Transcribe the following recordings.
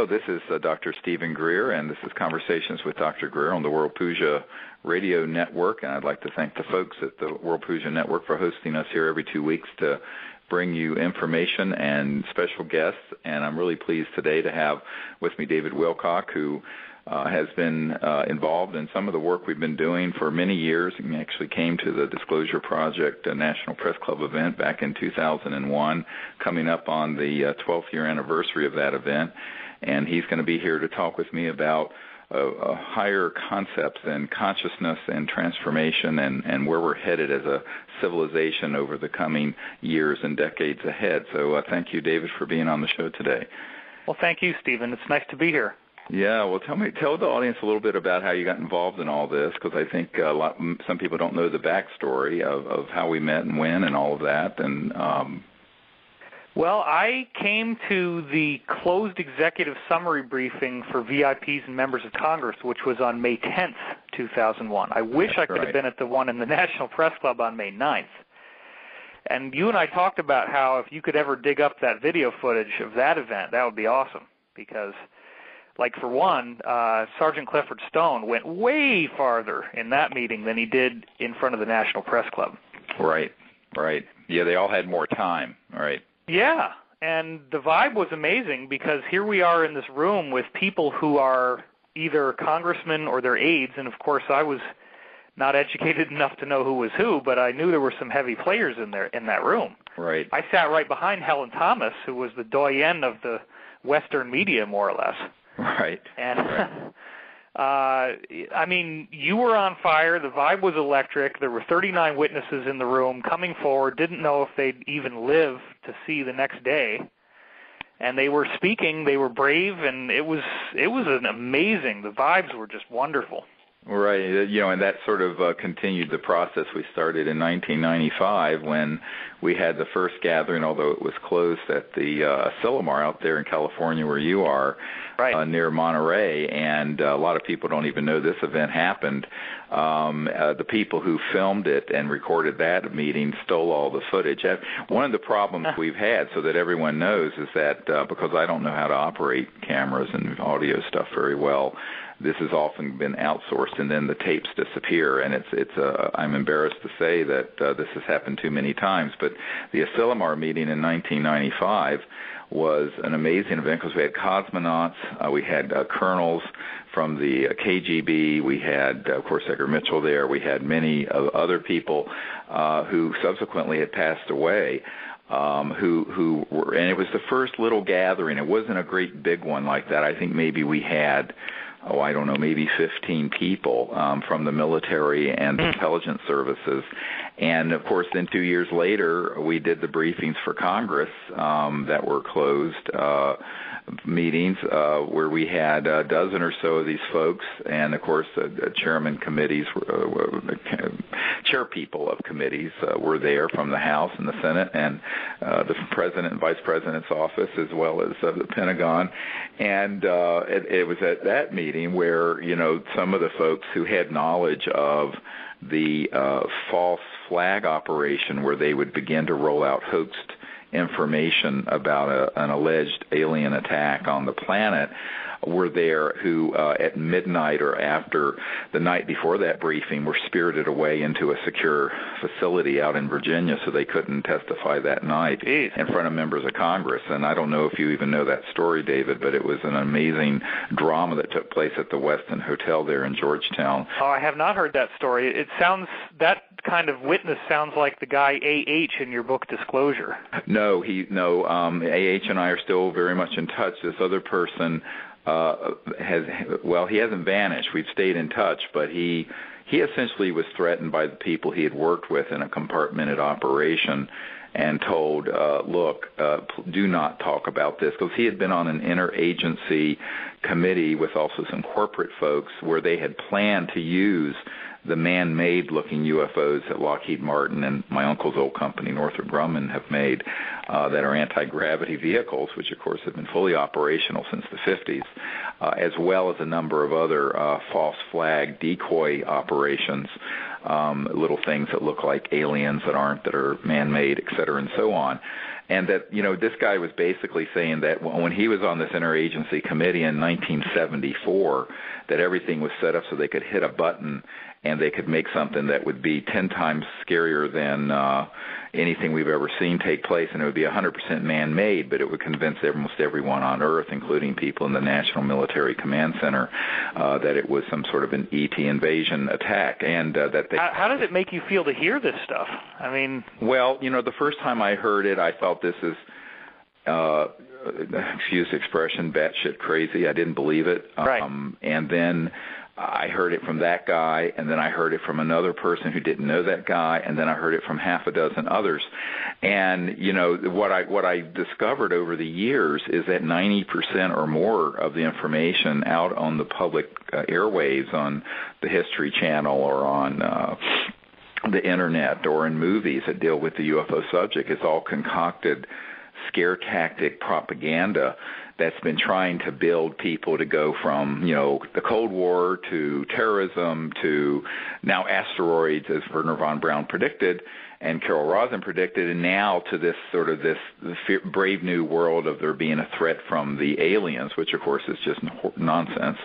Hello, this is Dr. Stephen Greer, and this is Conversations with Dr. Greer on the World Puja Radio Network. And I'd like to thank the folks at the World Puja Network for hosting us here every 2 weeks to bring you information and special guests. And I'm really pleased today to have with me David Wilcock, who has been involved in some of the work we've been doing for many years. He actually came to the Disclosure Project National Press Club event back in 2001, coming up on the 12th year anniversary of that event. And he's going to be here to talk with me about higher concepts and consciousness and transformation and where we're headed as a civilization over the coming years and decades ahead. So thank you, David, for being on the show today. Well, thank you, Stephen. It's nice to be here. Yeah, well, tell the audience a little bit about how you got involved in all this, because I think some people don't know the backstory of how we met and when and all of that. And well, I came to the closed executive summary briefing for VIPs and members of Congress, which was on May 10th, 2001. I wish I could have been at the one in the National Press Club on May 9th. And you and I talked about how if you could ever dig up that video footage of that event, that would be awesome, because like, for one, Sergeant Clifford Stone went way farther in that meeting than he did in front of the National Press Club. Right. Yeah, they all had more time, right? Yeah, and the vibe was amazing because here we are in this room with people who are either congressmen or their aides, and of course I was not educated enough to know who was who, but I knew there were some heavy players in that room. Right. I sat right behind Helen Thomas, who was the doyenne of the Western media, more or less. Right. And, I mean, you were on fire. The vibe was electric. There were 39 witnesses in the room coming forward, didn't know if they'd even live to see the next day. And they were speaking. They were brave, and it was an amazing. The vibes were just wonderful. Right, and that sort of continued the process we started in 1995 when we had the first gathering, although it was closed at the Asilomar out there in California where you are, right. Near Monterey, and a lot of people don't even know this event happened. The people who filmed it and recorded that meeting stole all the footage. One of the problems we've had, so that everyone knows, is that because I don't know how to operate cameras and audio stuff very well, this has often been outsourced, and then the tapes disappear. And I'm embarrassed to say that this has happened too many times. But the Asilomar meeting in 1995 was an amazing event because we had cosmonauts, we had colonels from the KGB, we had, of course, Edgar Mitchell there, we had many other people who subsequently had passed away. Who were, and it was the first little gathering. It wasn't a great big one like that. I think maybe we had, maybe 15 people from the military and intelligence services. And, of course, then 2 years later, we did the briefings for Congress that were closed meetings where we had a dozen or so of these folks, and, of course, chairman committees, chair people of committees were there from the House and the Senate and the President and Vice President's office, as well as the Pentagon. And it was at that meeting where, some of the folks who had knowledge of the false flag operation where they would begin to roll out hoaxed information about an alleged alien attack on the planet were there, who at midnight or after the night before that briefing were spirited away into a secure facility out in Virginia so they couldn't testify that night in front of members of Congress. And I don't know if you even know that story, David, but it was an amazing drama that took place at the Westin Hotel there in Georgetown. Oh, I have not heard that story. It sounds, that kind of witness sounds like the guy A.H. in your book Disclosure. No, A.H. and I are still very much in touch. This other person he hasn't vanished. We've stayed in touch, but he essentially was threatened by the people he had worked with in a compartmented operation and told, do not talk about this, because he had been on an interagency committee with also some corporate folks where they had planned to use the man-made looking UFOs that Lockheed Martin and my uncle's old company, Northrop Grumman, have made that are anti-gravity vehicles, which, of course, have been fully operational since the 50s, as well as a number of other false flag decoy operations, little things that look like aliens that aren't, that are man-made, et cetera, and so on. And that, this guy was basically saying that when he was on this interagency committee in 1974, that everything was set up so they could hit a button and they could make something that would be 10 times scarier than anything we've ever seen take place, and it would be 100% man-made, but it would convince almost everyone on Earth, including people in the National Military Command Center, that it was some sort of an ET invasion attack. And that they. How does it make you feel to hear this stuff? I mean, well, the first time I heard it, I thought this is, excuse the expression, batshit crazy. I didn't believe it. Right. And then I heard it from that guy, and then I heard it from another person who didn't know that guy, and then I heard it from half a dozen others. And, what I discovered over the years is that 90% or more of the information out on the public airwaves on the History Channel or on the Internet or in movies that deal with the UFO subject is all concocted scare tactic propaganda that's been trying to build people to go from, the Cold War to terrorism to now asteroids, as Wernher von Braun predicted and Carol Rosin predicted, and now to this sort of this brave new world of there being a threat from the aliens, which of course is just nonsense.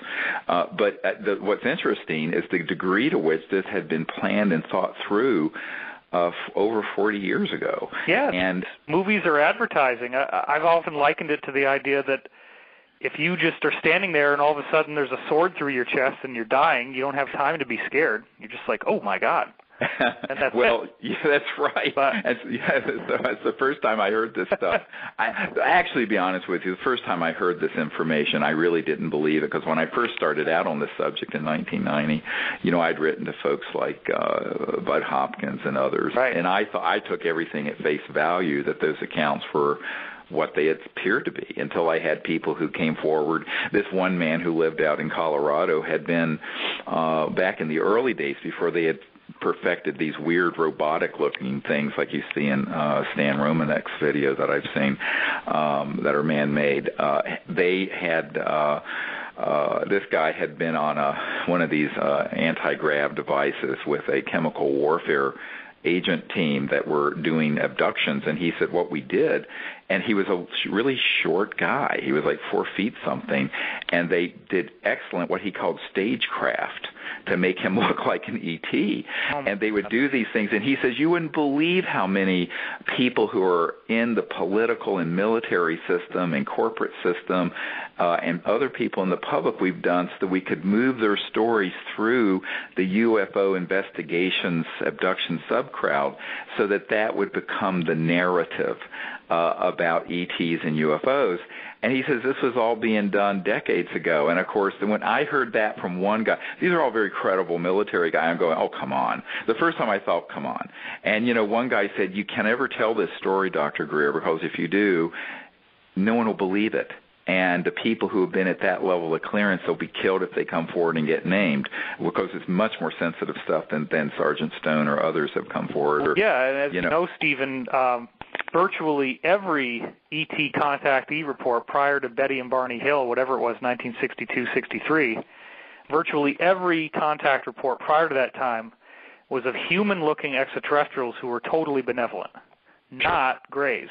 But what's interesting is the degree to which this had been planned and thought through over 40 years ago. Yeah, and movies are advertising. I've often likened it to the idea that if you just are standing there and all of a sudden there's a sword through your chest and you're dying, you don't have time to be scared. You're just like, oh, my God. And that's yeah, that's right. That's the first time I heard this stuff. I actually, to be honest with you, the first time I heard this information, I really didn't believe it, because when I first started out on this subject in 1990, I'd written to folks like Bud Hopkins and others, right. And I took everything at face value that those accounts were what they appeared to be, until I had people who came forward. This one man who lived out in Colorado had been, back in the early days before they had perfected these weird robotic-looking things like you see in Stan Romanek's videos that I've seen that are man-made. They had this guy had been on one of these anti-grav devices with a chemical warfare agent team that were doing abductions, and he said what we did, and he was a really short guy. He was like 4 feet something, and they did excellent what he called stagecraft to make him look like an ET. And they would do these things, and he says you wouldn't believe how many people who are in the political and military system and corporate system and other people in the public we've done so that we could move their stories through the UFO investigations abduction subcrowd so that would become the narrative about ETs and UFOs. And he says this was all being done decades ago. And, of course, when I heard that from one guy, these are all very credible military guys, I'm going, oh, come on. The first time I thought, come on. And, one guy said, you can never tell this story, Dr. Greer, because if you do, no one will believe it. And the people who have been at that level of clearance will be killed if they come forward and get named, because it's much more sensitive stuff than Sergeant Stone or others have come forward. Yeah, and as you know, Stephen, virtually every ET contactee report prior to Betty and Barney Hill, whatever it was, 1962-63, virtually every contact report prior to that time was of human-looking extraterrestrials who were totally benevolent, not Greys.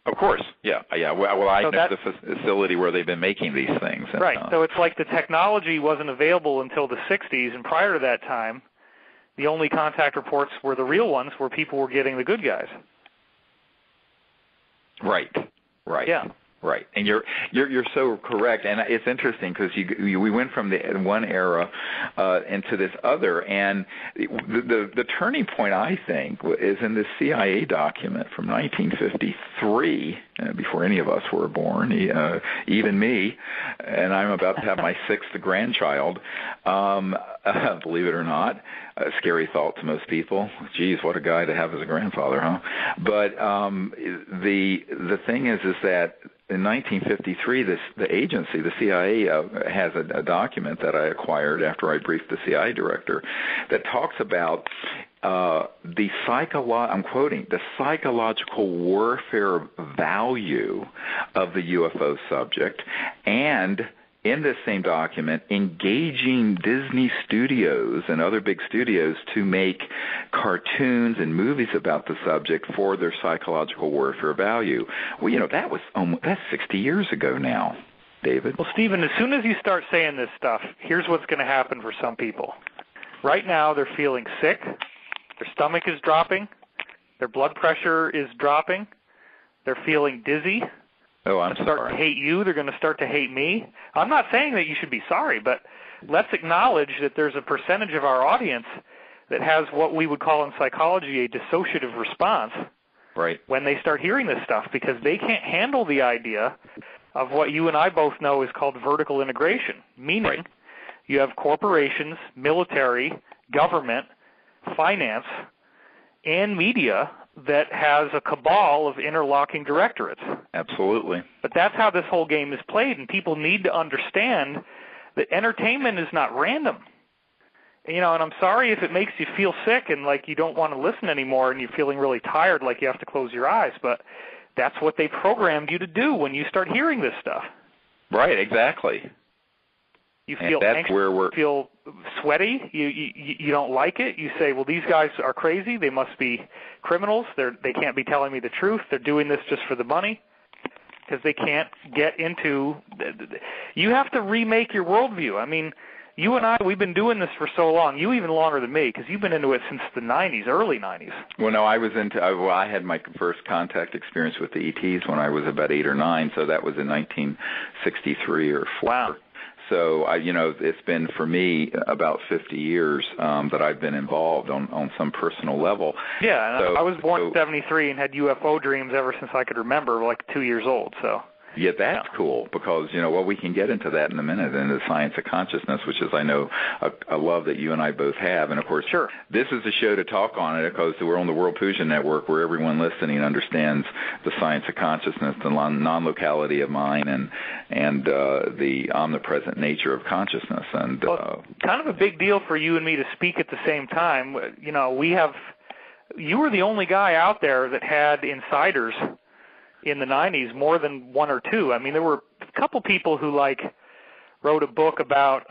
Of course, yeah. Well, I know the facility where they've been making these things. And, right, so it's like the technology wasn't available until the 60s, and prior to that time, the only contact reports were the real ones where people were getting the good guys. Right. Yeah. Right, and you're so correct, and it's interesting because we went from the one era into this other, and the turning point, I think, is in this CIA document from 1953, before any of us were born, even me, and I'm about to have my 6th grandchild, believe it or not. A scary thought to most people. Geez, what a guy to have as a grandfather, huh? But the thing is that in 1953, the agency, the CIA, has a document that I acquired after I briefed the CIA director that talks about I'm quoting, the psychological warfare value of the UFO subject and in this same document, engaging Disney Studios and other big studios to make cartoons and movies about the subject for their psychological warfare value. Well, that's 60 years ago now, David. Well, Stephen, as soon as you start saying this stuff, here's what's going to happen for some people. Right now, they're feeling sick, their stomach is dropping, their blood pressure is dropping, they're feeling dizzy. Oh, I'm sorry. They're starting to hate you. They're going to start to hate me. I'm not saying that you should be sorry, but let's acknowledge that there's a percentage of our audience that has what we would call in psychology a dissociative response when they start hearing this stuff, because they can't handle the idea of what you and I both know is called vertical integration, meaning you have corporations, military, government, finance, and media that has a cabal of interlocking directorates. Absolutely. But that's how this whole game is played, and people need to understand that entertainment is not random. And I'm sorry if it makes you feel sick and like you don't want to listen anymore and you're feeling really tired, like you have to close your eyes, but that's what they programmed you to do when you start hearing this stuff. Right, exactly. You feel anxious, you feel sweaty, you don't like it, you say, well, these guys are crazy, they must be criminals, they can't be telling me the truth, they're doing this just for the money, because they can't get into, you have to remake your worldview. I mean, you and I, we've been doing this for so long, you even longer than me, because you've been into it since the 90s, early 90s. Well, no, I had my first contact experience with the ETs when I was about 8 or 9, so that was in 1963 or 4. Wow. So, it's been, for me, about 50 years that I've been involved on some personal level. Yeah, and I was born in 73 and had UFO dreams ever since I could remember, like 2 years old, so. Yeah, that's cool because, we can get into that in a minute, into the science of consciousness, which is, I know, a love that you and I both have. And, of course, This is a show to talk on it because we're on the World Puja Network where everyone listening understands the science of consciousness, the non-locality of mind, and the omnipresent nature of consciousness. And kind of a big deal for you and me to speak at the same time. You were the only guy out there that had insiders in the 90s, more than one or two. I mean, there were a couple people who, wrote a book about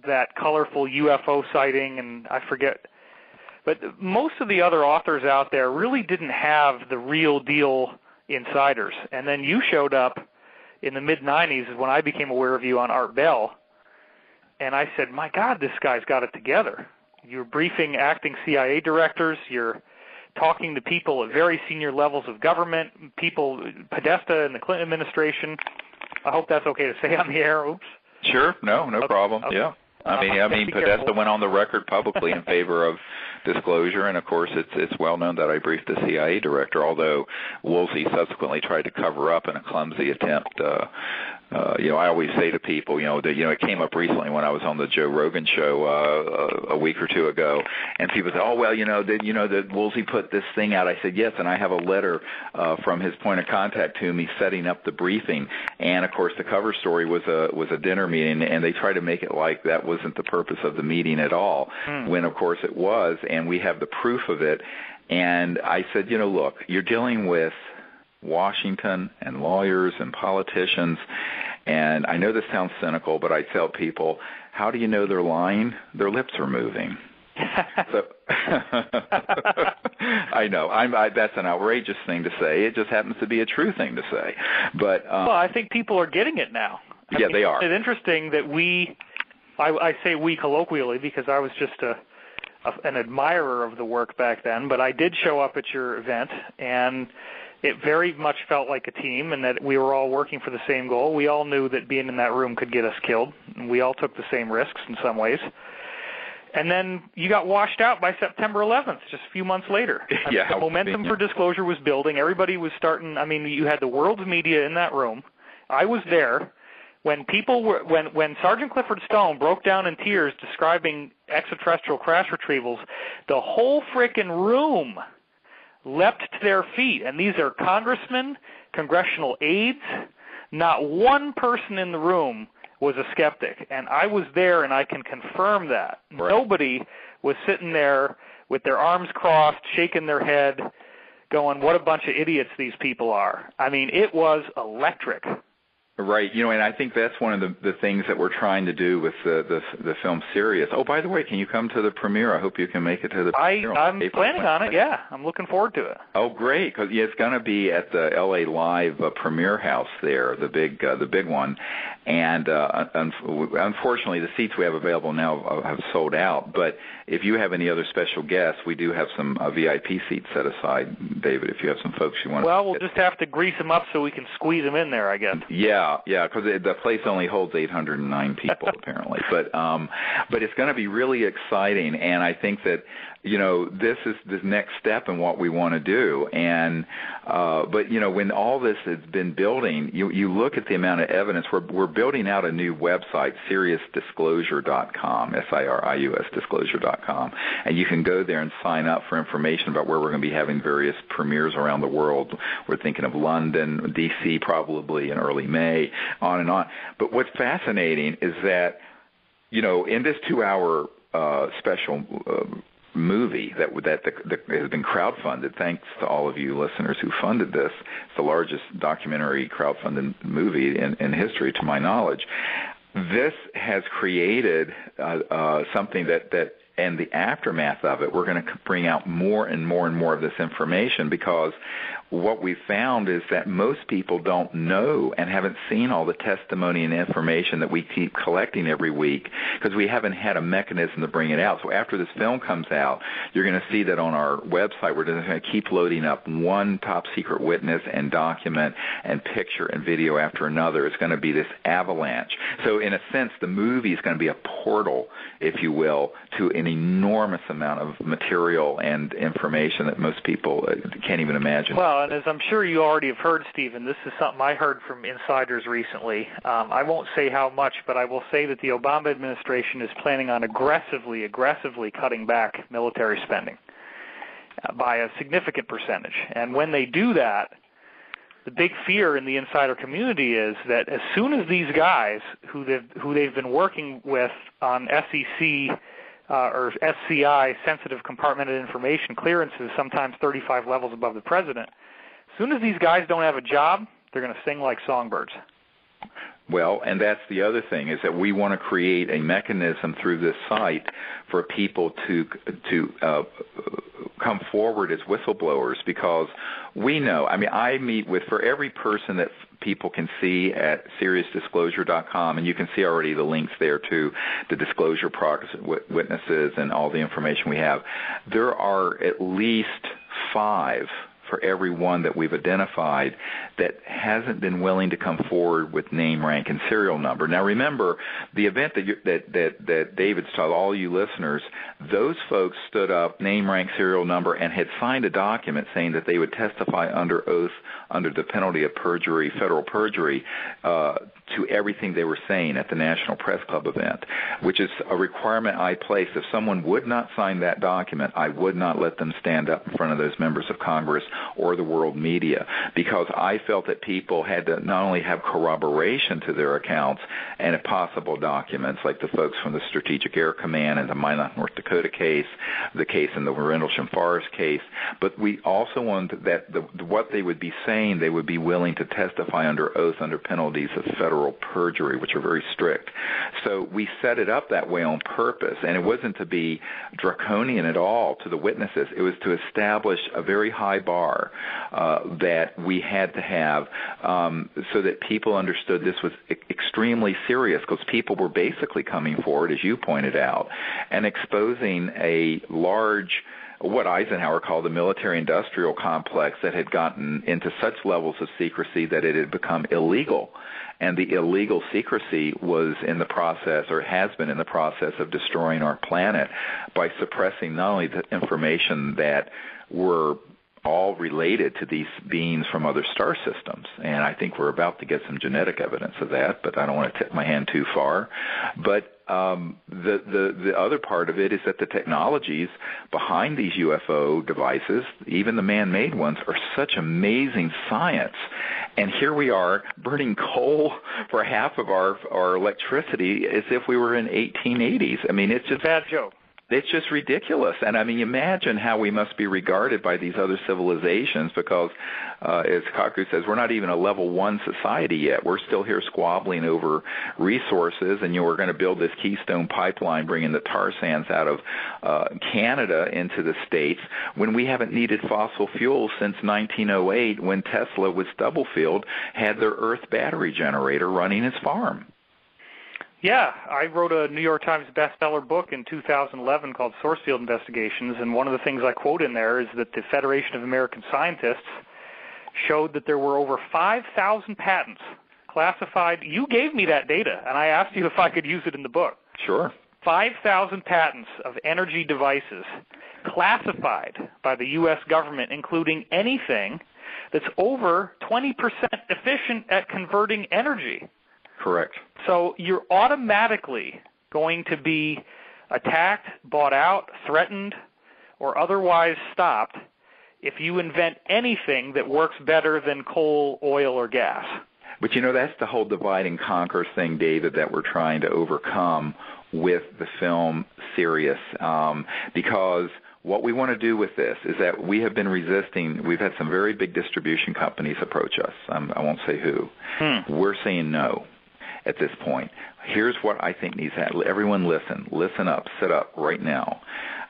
that colorful UFO sighting, and I forget. But most of the other authors out there really didn't have the real deal insiders. And then you showed up in the mid-90s when I became aware of you on Art Bell, and I said, my God, this guy's got it together. You're briefing acting CIA directors, you're talking to people at very senior levels of government, people, Podesta and the Clinton administration. I hope that's okay to say on the air. Oops. Sure. No problem. Okay. Yeah. I mean, Podesta went on the record publicly in favor of disclosure, and of course, it's well known that I briefed the CIA director. Although Woolsey subsequently tried to cover up in a clumsy attempt. I always say to people, that it came up recently when I was on the Joe Rogan show a week or two ago, and people say, "Oh, well, that Woolsey put this thing out." I said, "Yes," and I have a letter from his point of contact to me setting up the briefing, and of course, the cover story was a dinner meeting, and they tried to make it like that wasn't the purpose of the meeting at all, when of course it was, and we have the proof of it. And I said, look, you're dealing with Washington and lawyers and politicians, and I know this sounds cynical, but I tell people, how do you know they're lying? Their lips are moving. So I know that's an outrageous thing to say. It just happens to be a true thing to say. But well, I think people are getting it now. I mean, they are. It's interesting that I say we colloquially because I was just an admirer of the work back then, but I did show up at your event, and it very much felt like a team and that we were all working for the same goal. We all knew that being in that room could get us killed, and we all took the same risks in some ways. And then you got washed out by September 11th, just a few months later. The momentum for disclosure was building. Everybody was starting. I mean, you had the world's media in that room. I was there. When when Sergeant Clifford Stone broke down in tears describing extraterrestrial crash retrievals, the whole frickin' room leapt to their feet. And these are congressmen, congressional aides. Not one person in the room was a skeptic. And I was there, and I can confirm that. Right. Nobody was sitting there with their arms crossed, shaking their head, going, what a bunch of idiots these people are. I mean, it was electric. Right, and I think that's one of the things that we're trying to do with the film Sirius. Oh, by the way, can you come to the premiere? I hope you can make it to the premiere. I'm planning on it, yeah. I'm looking forward to it. Oh, great, because it's going to be at the LA Live premiere house there, the big one. And unfortunately, the seats we have available now have sold out. But if you have any other special guests, we do have some VIP seats set aside, David, if you have some folks you want to... Well, we'll just have to grease them up so we can squeeze them in there, I guess. Yeah, because the place only holds 809 people, apparently. But it's going to be really exciting, and I think that, this is the next step in what we want to do. And but when all this has been building, you look at the amount of evidence. We're building out a new website, SiriusDisclosure.com, SIRIUS Disclosure.com, and you can go there and sign up for information about where we're going to be having various premieres around the world. We're thinking of London, D.C. probably in early May, on and on. But what's fascinating is that, in this 2-hour special movie that has been crowdfunded, thanks to all of you listeners who funded this. It's the largest documentary crowdfunded movie in history, to my knowledge. This has created something that and the aftermath of it, we're going to bring out more and more and more of this information, because what we found is that most people don't know and haven't seen all the testimony and information that we keep collecting every week, because we haven't had a mechanism to bring it out. So after this film comes out, you're going to see that on our website we're just going to keep loading up one top secret witness and document and picture and video after another. It's going to be this avalanche. So in a sense, the movie is going to be a portal, if you will, to an enormous amount of material and information that most people can't even imagine. Well, and as I'm sure you already have heard, Stephen, this is something I heard from insiders recently. I won't say how much, but I will say that the Obama administration is planning on aggressively cutting back military spending by a significant percentage. And when they do that, the big fear in the insider community is that as soon as these guys who they've been working with on SEC or SCI, sensitive compartmented information clearances, sometimes 35 levels above the president, as soon as these guys don't have a job, they're going to sing like songbirds. Well, and that's the other thing, is that we want to create a mechanism through this site for people to come forward as whistleblowers, because we know, I meet with, for every person that people can see at SiriusDisclosure.com, and you can see already the links there to the disclosure witnesses and all the information we have, there are at least 5 for every one that we've identified that hasn't been willing to come forward with name, rank, and serial number. Now, remember, the event that David's told all you listeners, those folks stood up, name, rank, serial number, and had signed a document saying that they would testify under oath under the penalty of perjury, federal perjury, to everything they were saying at the National Press Club event, which is a requirement I placed. If someone would not sign that document, I would not let them stand up in front of those members of Congress or the world media, because I felt that people had to not only have corroboration to their accounts and possible documents, like the folks from the Strategic Air Command and the Minot, North Dakota case, the case in the Rendlesham Forest case, but we also wanted that what they would be saying, they would be willing to testify under oath under penalties of federal perjury, which are very strict. So we set it up that way on purpose, and it wasn't to be draconian at all to the witnesses. It was to establish a very high bar that we had to have so that people understood this was extremely serious, because people were basically coming forward, as you pointed out, and exposing a large, what Eisenhower called the military-industrial complex that had gotten into such levels of secrecy that it had become illegal. And the illegal secrecy was in the process, or has been in the process, of destroying our planet by suppressing not only the information that were all related to these beings from other star systems. And I think we're about to get some genetic evidence of that, but I don't want to tip my hand too far. But the other part of it is that the technologies behind these UFO devices, even the man-made ones, are such amazing science. And here we are burning coal for half of our electricity as if we were in 1880s. It's just a bad joke. It's just ridiculous. And, I mean, imagine how we must be regarded by these other civilizations because, as Kaku says, we're not even a level 1 society yet. We're still here squabbling over resources, and we're going to build this Keystone pipeline bringing the tar sands out of Canada into the States when we haven't needed fossil fuels since 1908 when Tesla with Stubblefield had their Earth battery generator running his farm. Yeah, I wrote a New York Times bestseller book in 2011 called Source Field Investigations, and one of the things I quote in there is that the Federation of American Scientists showed that there were over 5,000 patents classified. You gave me that data, and I asked you if I could use it in the book. Sure. 5,000 patents of energy devices classified by the U.S. government, including anything that's over 20% efficient at converting energy. Correct. So you're automatically going to be attacked, bought out, threatened, or otherwise stopped if you invent anything that works better than coal, oil, or gas. But, that's the whole divide and conquer thing, David, that we're trying to overcome with the film Sirius, because what we want to do with this is that we have been resisting. We've had some very big distribution companies approach us. I won't say who. We're saying no at this point. Here's what I think needs to happen. Everyone listen up, sit up right now.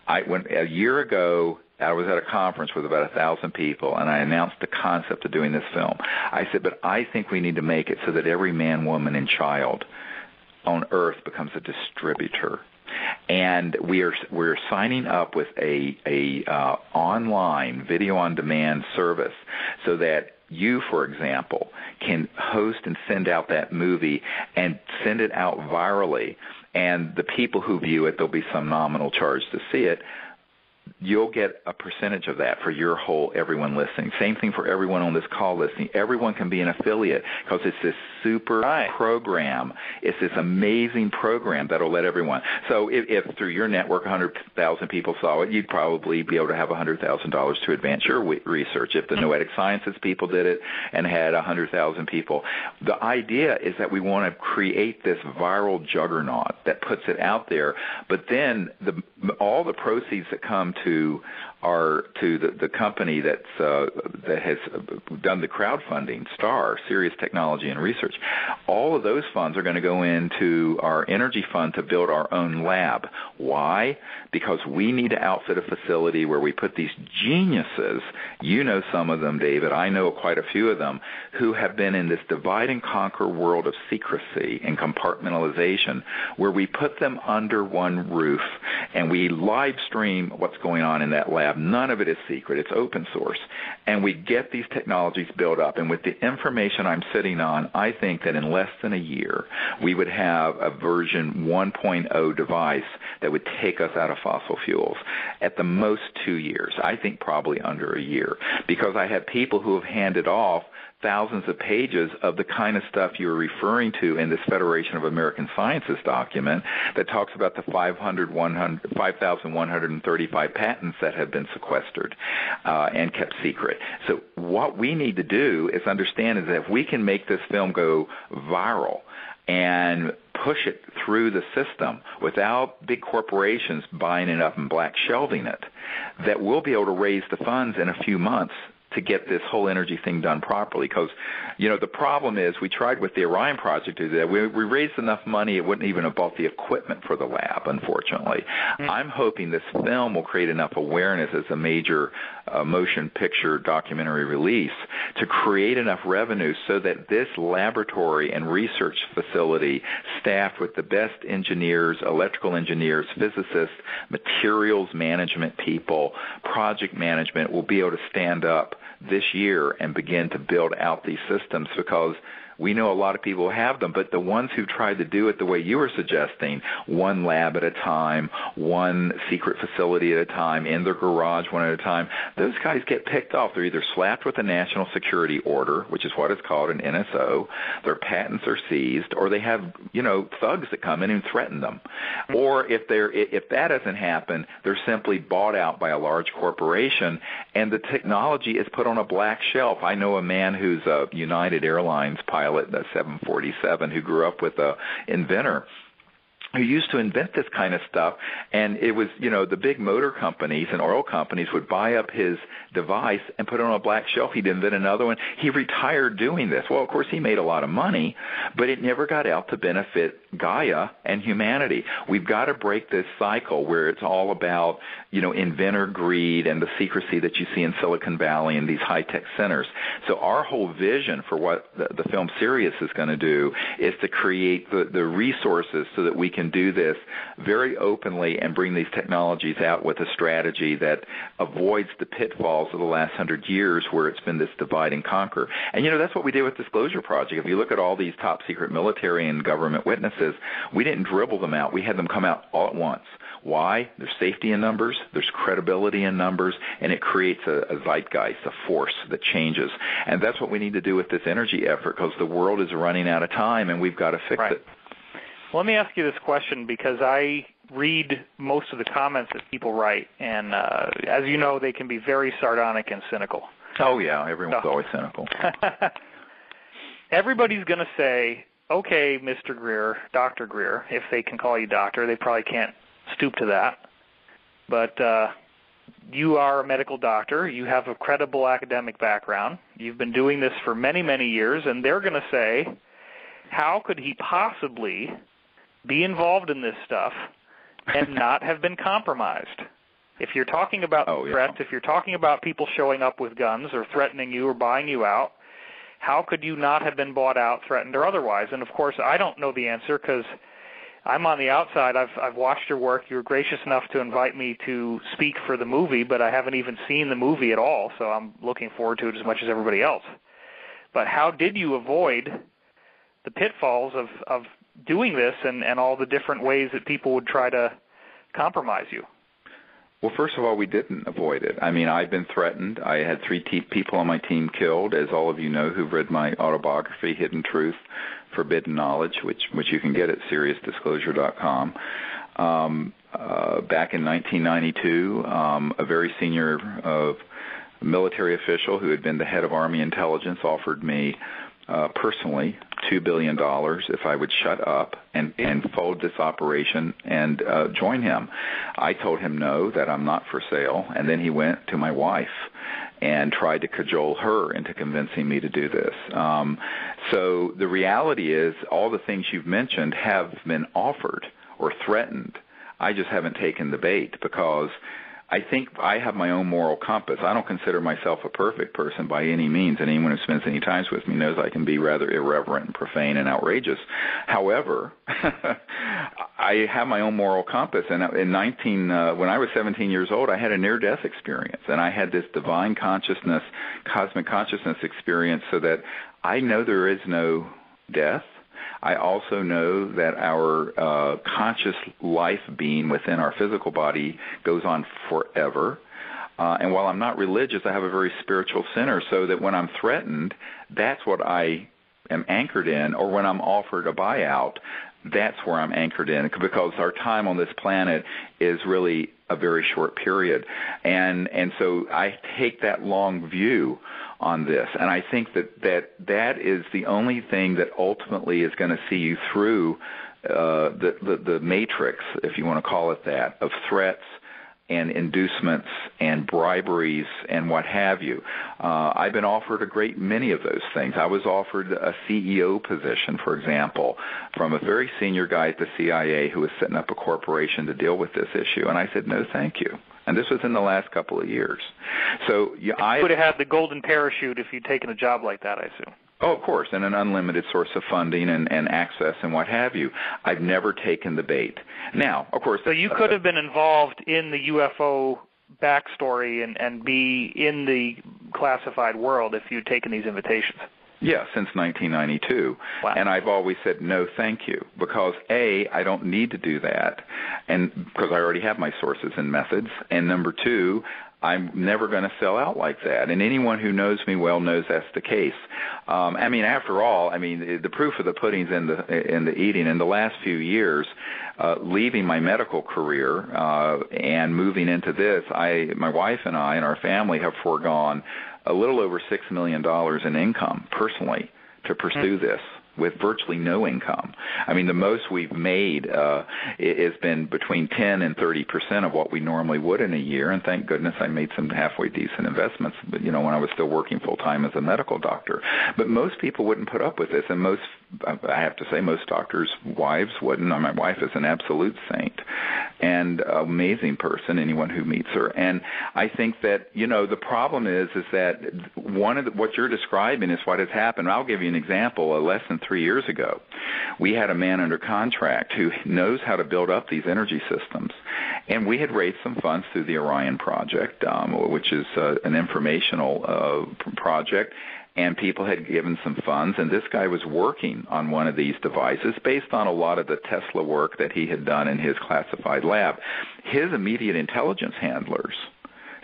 A year ago, I was at a conference with about 1,000 people, and I announced the concept of doing this film. I said, but I think we need to make it so that every man, woman, and child on Earth becomes a distributor. And we're signing up with a online video on demand service so that you, for example, can host and send out that movie and send it out virally. And the people who view it, there'll be some nominal charge to see it. You'll get a percentage of that for everyone listening. Same thing for everyone on this call listening. Everyone can be an affiliate because it's this super program. It's this amazing program that'll let everyone. So if through your network 100,000 people saw it, you'd probably be able to have $100,000 to advance your research. If the Noetic Sciences people did it and had 100,000 people. The idea is that we want to create this viral juggernaut that puts it out there, but then all the proceeds that come to the company that has done the crowdfunding, Sirius Technology and Research, all of those funds are going to go into our energy fund to build our own lab. Why? Because we need to outfit a facility where we put these geniuses, some of them, David, I know quite a few of them, who have been in this divide and conquer world of secrecy and compartmentalization, where we put them under one roof and we live stream what's going on in that lab. None of it is secret. It's open source. And we get these technologies built up. And with the information I'm sitting on, I think that in less than a year, we would have a version 1.0 device that would take us out of fossil fuels. At the most 2 years. I think probably under a year. Because I have people who have handed off thousands of pages of the kind of stuff you're referring to in this Federation of American Sciences document that talks about the 5,135 patents that have been sequestered and kept secret. So what we need to do is understand is that if we can make this film go viral and push it through the system without big corporations buying it up and black shelving it, that we'll be able to raise the funds in a few months to get this whole energy thing done properly. Because, the problem is we tried with the Orion project to do that. We raised enough money, it wouldn't even have bought the equipment for the lab, unfortunately. I'm hoping this film will create enough awareness as a major motion picture documentary release to create enough revenue so that this laboratory and research facility, staffed with the best engineers, electrical engineers, physicists, materials management people, project management, will be able to stand up this year and begin to build out these systems, because we know a lot of people have them, but the ones who tried to do it the way you were suggesting, one lab at a time, one secret facility at a time, in their garage one at a time, those guys get picked off. They're either slapped with a national security order, which is what it's called, an NSO, their patents are seized, or they have, thugs that come in and threaten them. Or if that doesn't happen, they're simply bought out by a large corporation, and the technology is put on a black shelf. I know a man who's a United Airlines pilot, the 747, who grew up with an inventor who used to invent this kind of stuff, and it was, the big motor companies and oil companies would buy up his device and put it on a black shelf. He'd invent another one. He retired doing this. Well, of course, he made a lot of money, but it never got out to benefit Gaia and humanity. We've got to break this cycle where it's all about, inventor greed and the secrecy that you see in Silicon Valley and these high-tech centers. So our whole vision for what the film Sirius is going to do is to create the resources so that we can do this very openly and bring these technologies out with a strategy that avoids the pitfalls of the last 100 years where it's been this divide and conquer. And, that's what we did with Disclosure Project. If you look at all these top secret military and government witnesses, we didn't dribble them out. We had them come out all at once. Why? There's safety in numbers, there's credibility in numbers, and it creates a zeitgeist, a force that changes. And that's what we need to do with this energy effort, because the world is running out of time and we've got to fix it. Well, let me ask you this question, because I read most of the comments that people write, and as you know, they can be very sardonic and cynical. Oh, yeah, everyone's always cynical. Everybody's going to say, okay, Mr. Greer, Dr. Greer, if they can call you doctor. They probably can't stoop to that. But you are a medical doctor. You have a credible academic background. You've been doing this for many, many years, and they're going to say, how could he possibly be involved in this stuff and not have been compromised? If you're talking about threats, if you're talking about people showing up with guns or threatening you or buying you out, how could you not have been bought out, threatened, or otherwise? And, of course, I don't know the answer because I'm on the outside. I've watched your work. You were gracious enough to invite me to speak for the movie, but I haven't even seen the movie at all, so I'm looking forward to it as much as everybody else. But how did you avoid the pitfalls of doing this and all the different ways that people would try to compromise you? Well, first of all, we didn't avoid it. I mean, I've been threatened. I had 3 people on my team killed, as all of you know who've read my autobiography, Hidden Truth, Forbidden Knowledge, which you can get at SiriusDisclosure.com. Back in 1992, a very senior military official who had been the head of Army intelligence offered me personally $2 billion if I would shut up and fold this operation and join him. I told him no, that I'm not for sale, and then he went to my wife and tried to cajole her into convincing me to do this. So the reality is all the things you've mentioned have been offered or threatened. I just haven't taken the bait because I think I have my own moral compass. I don't consider myself a perfect person by any means, and anyone who spends any time with me knows I can be rather irreverent and profane and outrageous. However, I have my own moral compass, and when I was 17 years old, I had a near-death experience, and I had this divine consciousness, cosmic consciousness experience, so that I know there is no death. I also know that our conscious life being within our physical body goes on forever. And while I'm not religious, I have a very spiritual center, so that when I'm threatened, that's what I am anchored in, or when I'm offered a buyout, that's where I'm anchored in, because our time on this planet is really a very short period. And so I take that long view on this, and I think that is the only thing that ultimately is going to see you through the matrix, if you want to call it that, of threats and inducements and briberies and what have you. I've been offered a great many of those things. I was offered a CEO position, for example, from a very senior guy at the CIA who was setting up a corporation to deal with this issue, and I said, no, thank you. And this was in the last couple of years. So I would have had the golden parachute if you'd taken a job like that, I assume. Oh, of course, and an unlimited source of funding and access and what have you. I've never taken the bait. Now, of course... So you could have been involved in the UFO backstory and be in the classified world if you'd taken these invitations. Yeah, since 1992. Wow. And I've always said, no, thank you, because, A, I don't need to do that, and because I already have my sources and methods, and number 2, I'm never going to sell out like that. And anyone who knows me well knows that's the case. After all, the proof of the pudding's in the eating. In the last few years, leaving my medical career and moving into this, my wife and I and our family have foregone a little over $6 million in income personally to pursue this. with virtually no income. I mean, the most we've made has been between 10 and 30% of what we normally would in a year, and thank goodness I made some halfway decent investments, when I was still working full-time as a medical doctor. But most people wouldn't put up with this, and I have to say, most doctors' wives wouldn't. My wife is an absolute saint and amazing person, anyone who meets her. And I think that, the problem is that what you're describing is what has happened. I'll give you an example. Less than 3 years ago, we had a man under contract who knows how to build up these energy systems, and we had raised some funds through the Orion Project, which is an informational project, and people had given some funds, and this guy was working on one of these devices based on a lot of the Tesla work that he had done in his classified lab. His immediate intelligence handlers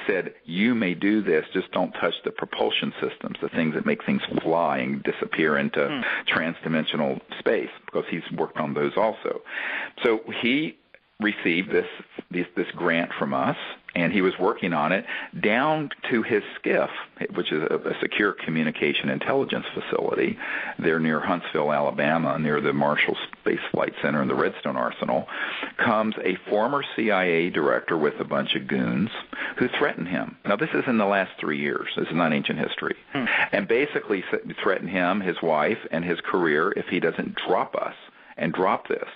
said, you may do this, just don't touch the propulsion systems, the things that make things fly and disappear into transdimensional space, because he's worked on those also. So he received this grant from us, and he was working on it down to his skiff, which is a secure communication intelligence facility. They're near Huntsville, Alabama, near the Marshall Space Flight Center and the Redstone Arsenal. Comes a former CIA director with a bunch of goons who threatened him. Now, this is in the last 3 years. This is not ancient history. And basically threatened him, his wife, and his career if he doesn't drop us and drop this.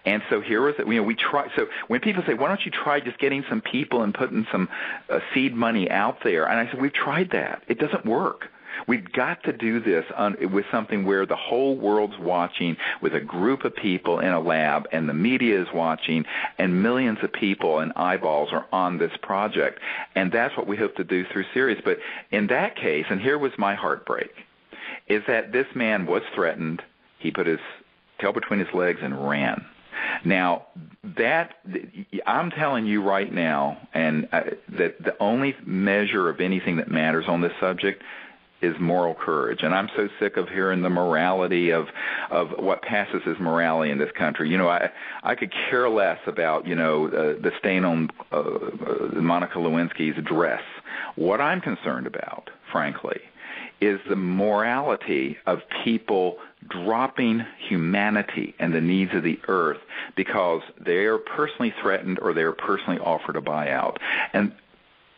And so here was it. We try. So when people say, "Why don't you try just getting some people and putting some seed money out there?" and I said, "We've tried that. It doesn't work. We've got to do this with something where the whole world's watching, with a group of people in a lab, and the media is watching, and millions of people and eyeballs are on this project. And that's what we hope to do through Sirius. But in that case, and here was my heartbreak, is that this man was threatened. He put his tail between his legs and ran. Now, I'm telling you right now, and that the only measure of anything that matters on this subject is moral courage. And I'm so sick of hearing the morality of what passes as morality in this country. I could care less about, the stain on Monica Lewinsky's dress. What I'm concerned about, frankly, is the morality of people dropping humanity and the needs of the earth because they are personally threatened or they are personally offered a buyout. And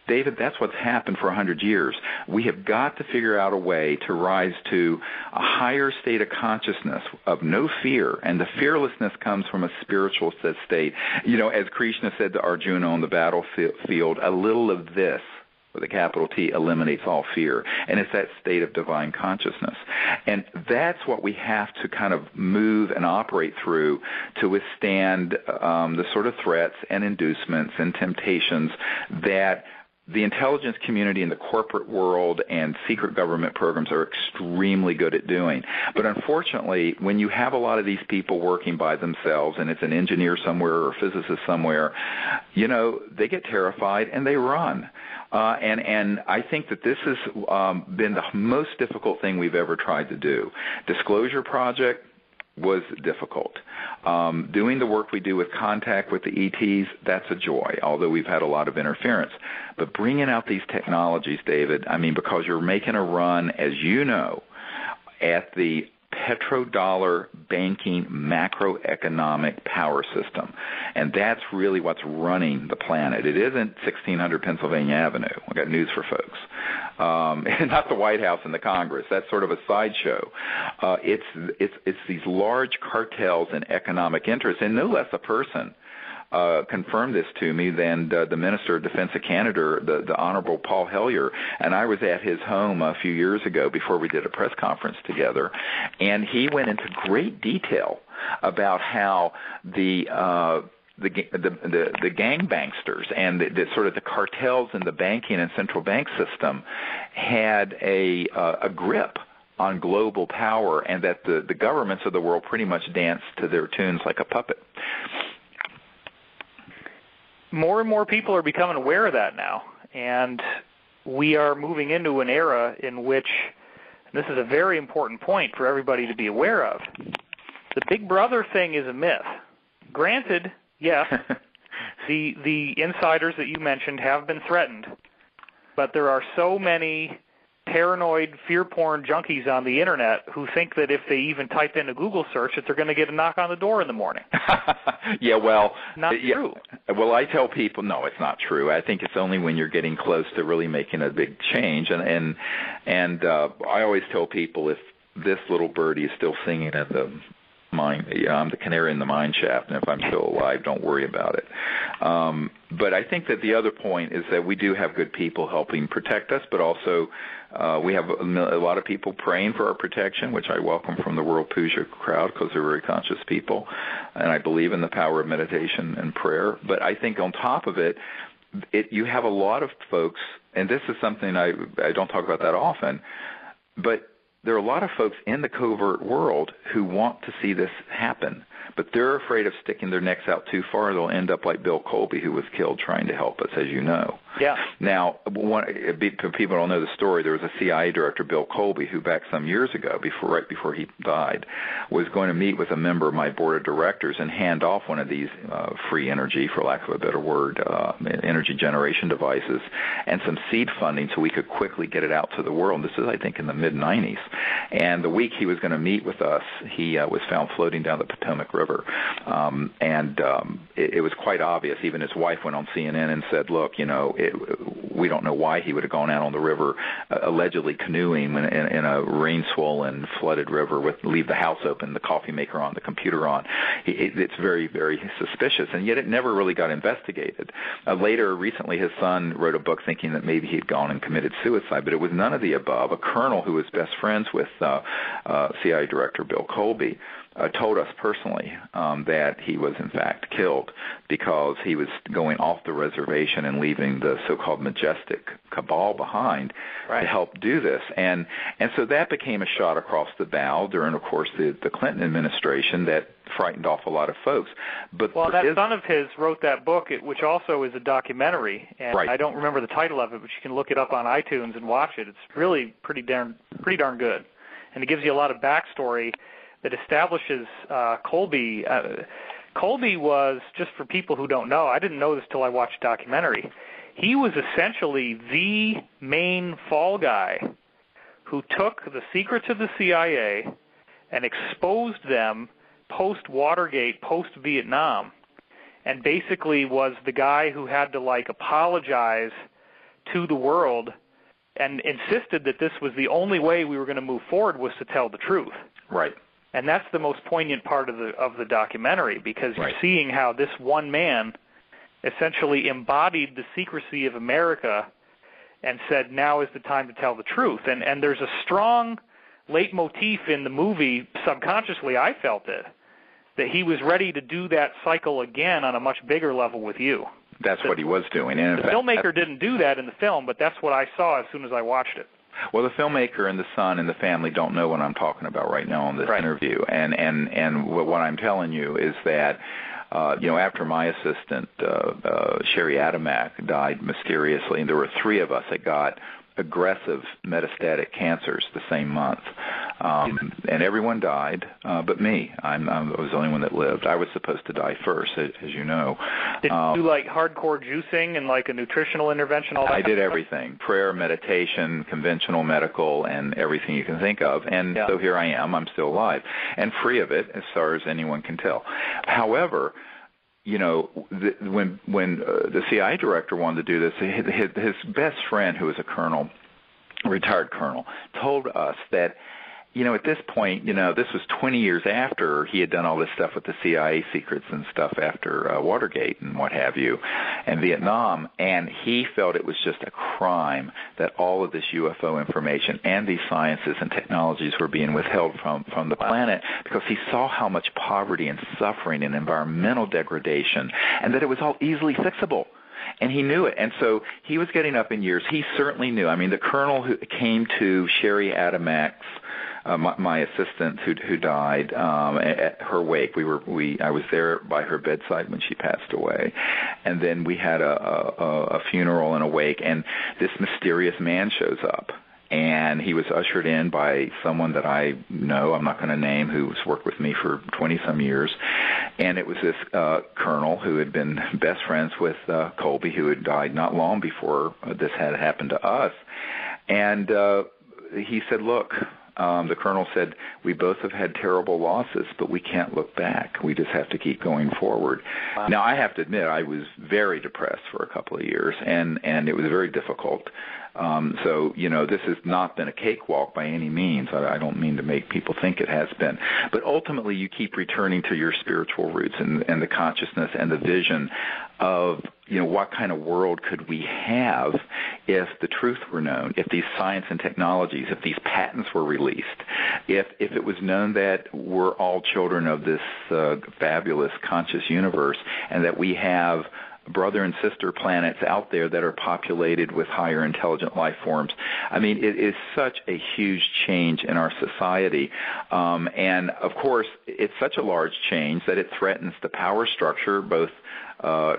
David, that's what's happened for 100 years. We have got to figure out a way to rise to a higher state of consciousness of no fear, and the fearlessness comes from a spiritual state. As Krishna said to Arjuna on the battlefield, a little of this, with a capital T, eliminates all fear. And it's that state of divine consciousness. And that's what we have to kind of move and operate through to withstand the sort of threats and inducements and temptations that the intelligence community and the corporate world and secret government programs are extremely good at doing. But unfortunately, when you have a lot of these people working by themselves, and it's an engineer somewhere or a physicist somewhere, they get terrified and they run. And I think that this has been the most difficult thing we've ever tried to do. Disclosure Project was difficult. Doing the work we do with contact with the ETs, that's a joy, although we've had a lot of interference. But bringing out these technologies, David, because you're making a run, as you know, at the petrodollar banking macroeconomic power system. And that's really what's running the planet. It isn't 1600 Pennsylvania Avenue. I've got news for folks. Not the White House and the Congress. That's sort of a sideshow. It's these large cartels and economic interests, and no less a person confirmed this to me than the Minister of Defense of Canada, the Honorable Paul Hellyer, and I was at his home a few years ago before we did a press conference together, and he went into great detail about how the gangbanksters and the sort of the cartels in the banking and central bank system had a grip on global power, and that the governments of the world pretty much danced to their tunes like a puppet. More and more people are becoming aware of that now, and we are moving into an era in which, and this is a very important point for everybody to be aware of, the Big Brother thing is a myth. Granted, yes, the insiders that you mentioned have been threatened, but there are so many paranoid, fear-porn junkies on the Internet who think that if they even type in a Google search that they're going to get a knock on the door in the morning. Yeah, well... Not true. Well, I tell people, no, it's not true. I think it's only when you're getting close to really making a big change. And I always tell people, if this little birdie is still singing at the mine, I'm the canary in the mine shaft, and if I'm still alive, don't worry about it. But I think that the other point is that we do have good people helping protect us, but also we have a lot of people praying for our protection, which I welcome from the World Puja crowd because they're very conscious people, and I believe in the power of meditation and prayer. But I think on top of it, you have a lot of folks, and this is something I don't talk about that often, but there are a lot of folks in the covert world who want to see this happen, but they're afraid of sticking their necks out too far. They'll end up like Bill Colby, who was killed trying to help us, as you know. Yeah. Now, people don't know the story. There was a CIA director, Bill Colby, who back some years ago, right before he died, was going to meet with a member of my board of directors and hand off one of these free energy, for lack of a better word, energy generation devices and some seed funding so we could quickly get it out to the world. This is, I think, in the mid-'90s. And the week he was going to meet with us, he was found floating down the Potomac River. It was quite obvious. Even his wife went on CNN and said, look, we don't know why he would have gone out on the river allegedly canoeing in a rain-swollen, flooded river leave the house open, the coffee maker on, the computer on. It's very, very suspicious, and yet it never really got investigated. Recently, his son wrote a book thinking that maybe he'd gone and committed suicide, but it was none of the above. A colonel who was best friends with CIA Director Bill Colby told us personally that he was in fact killed because he was going off the reservation and leaving the so-called majestic cabal behind to help do this. And so that became a shot across the bow during, of course, the Clinton administration that frightened off a lot of folks. But that son of his wrote that book, which also is a documentary, and I don't remember the title of it, but you can look it up on iTunes and watch it. It's really pretty darn good, and it gives you a lot of backstory that establishes Colby. Colby was, just for people who don't know, I didn't know this till I watched the documentary, he was essentially the main fall guy who took the secrets of the CIA and exposed them post-Watergate, post-Vietnam, and basically was the guy who had to, apologize to the world and insisted that this was the only way we were going to move forward was to tell the truth. Right. And that's the most poignant part of the documentary, because you're seeing how this one man essentially embodied the secrecy of America and said, now is the time to tell the truth. And there's a strong leitmotif in the movie, subconsciously I felt it, that he was ready to do that cycle again on a much bigger level with you. That's what he was doing. And the filmmaker didn't do that in the film, but that's what I saw as soon as I watched it. Well, the filmmaker and the son and the family don't know what I'm talking about right now in this interview. And what I'm telling you is that, after my assistant, Sherry Adamack, died mysteriously, and there were 3 of us that got aggressive metastatic cancers the same month. And everyone died but me. I was the only one that lived. I was supposed to die first, as you know. Did you do hardcore juicing and a nutritional intervention? All that I did everything. Prayer, meditation, conventional medical, and everything you can think of. And so here I am. I'm still alive and free of it as far as anyone can tell. However, when the CIA director wanted to do this, his best friend, who was a retired colonel, told us that, at this point, this was 20 years after he had done all this stuff with the CIA secrets and stuff after Watergate and what have you, and Vietnam, and he felt it was just a crime that all of this UFO information and these sciences and technologies were being withheld from the planet, because he saw how much poverty and suffering and environmental degradation, and that it was all easily fixable. And he knew it. And so he was getting up in years. He certainly knew. I mean, the colonel who came to Sherry Adamack's, my assistant who died, at her wake. I was there by her bedside when she passed away, and then we had a funeral and a wake, and this mysterious man shows up. And he was ushered in by someone that I know, I'm not going to name, who's worked with me for 20-some years. And it was this colonel who had been best friends with Colby, who had died not long before this had happened to us. And he said, look, the colonel said, we both have had terrible losses, but we can't look back. We just have to keep going forward. Wow. Now, I have to admit, I was very depressed for a couple of years, and it was very difficult. So, this has not been a cakewalk by any means. I don't mean to make people think it has been. But ultimately, you keep returning to your spiritual roots and the consciousness and the vision of, what kind of world could we have if the truth were known, if these science and technologies, if these patents were released, if it was known that we're all children of this fabulous conscious universe and that we have brother and sister planets out there that are populated with higher intelligent life forms. I mean, it is such a huge change in our society. And, of course, it's such a large change that it threatens the power structure, both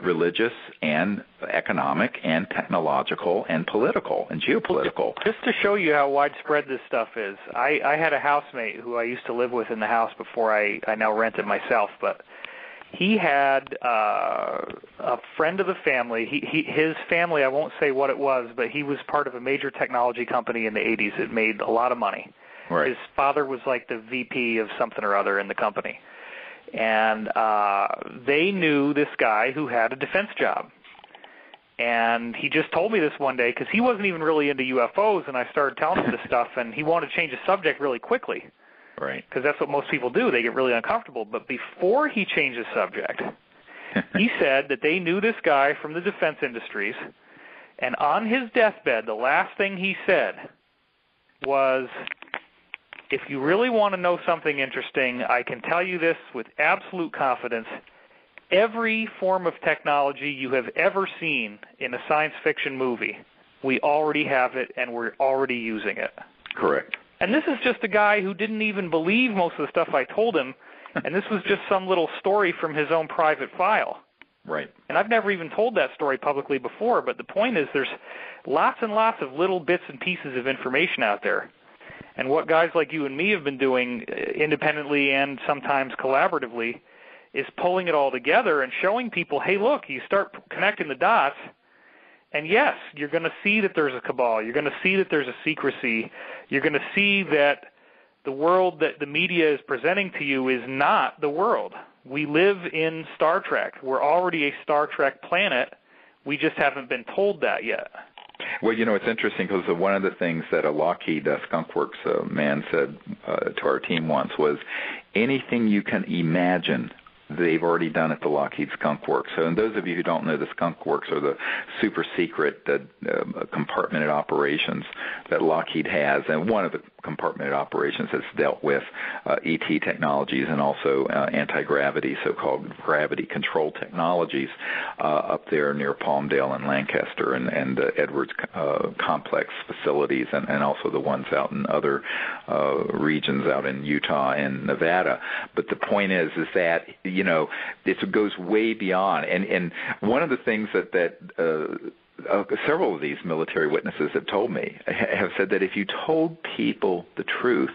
religious and economic and technological and political and geopolitical. Just to show you how widespread this stuff is, I had a housemate who I used to live with in the house before I now rent it myself, but he had a friend of the family. His family, I won't say what it was, but he was part of a major technology company in the 80s that made a lot of money. Right. His father was like the VP of something or other in the company. And they knew this guy who had a defense job. And he just told me this one day because he wasn't even really into UFOs, and I started telling him this stuff, and he wanted to change the subject really quickly. Right. Because that's what most people do. They get really uncomfortable. But before he changed the subject, he said that they knew this guy from the defense industries, and on his deathbed, the last thing he said was, if you really want to know something interesting, I can tell you this with absolute confidence. Every form of technology you have ever seen in a science fiction movie, we already have it, and we're already using it. Correct. And this is just a guy who didn't even believe most of the stuff I told him, and this was just some little story from his own private file. Right. And I've never even told that story publicly before, but the point is there's lots and lots of little bits and pieces of information out there. And what guys like you and me have been doing independently and sometimes collaboratively is pulling it all together and showing people, hey, look, you start connecting the dots, and yes, you're going to see that there's a cabal. You're going to see that there's a secrecy. You're going to see that the world that the media is presenting to you is not the world. We live in Star Trek. We're already a Star Trek planet. We just haven't been told that yet. Well, it's interesting because one of the things that a Lockheed Skunk Works man said to our team once was, anything you can imagine, they've already done at the Lockheed Skunk Works. So, and those of you who don't know, the Skunk Works are the super secret compartmented operations that Lockheed has, and one of the compartmented operations has dealt with ET technologies and also anti-gravity, so-called gravity control technologies up there near Palmdale and Lancaster and Edwards complex facilities, and also the ones out in other regions out in Utah and Nevada. But the point is that it goes way beyond. And one of the things that several of these military witnesses have told me have said that if you told people the truth,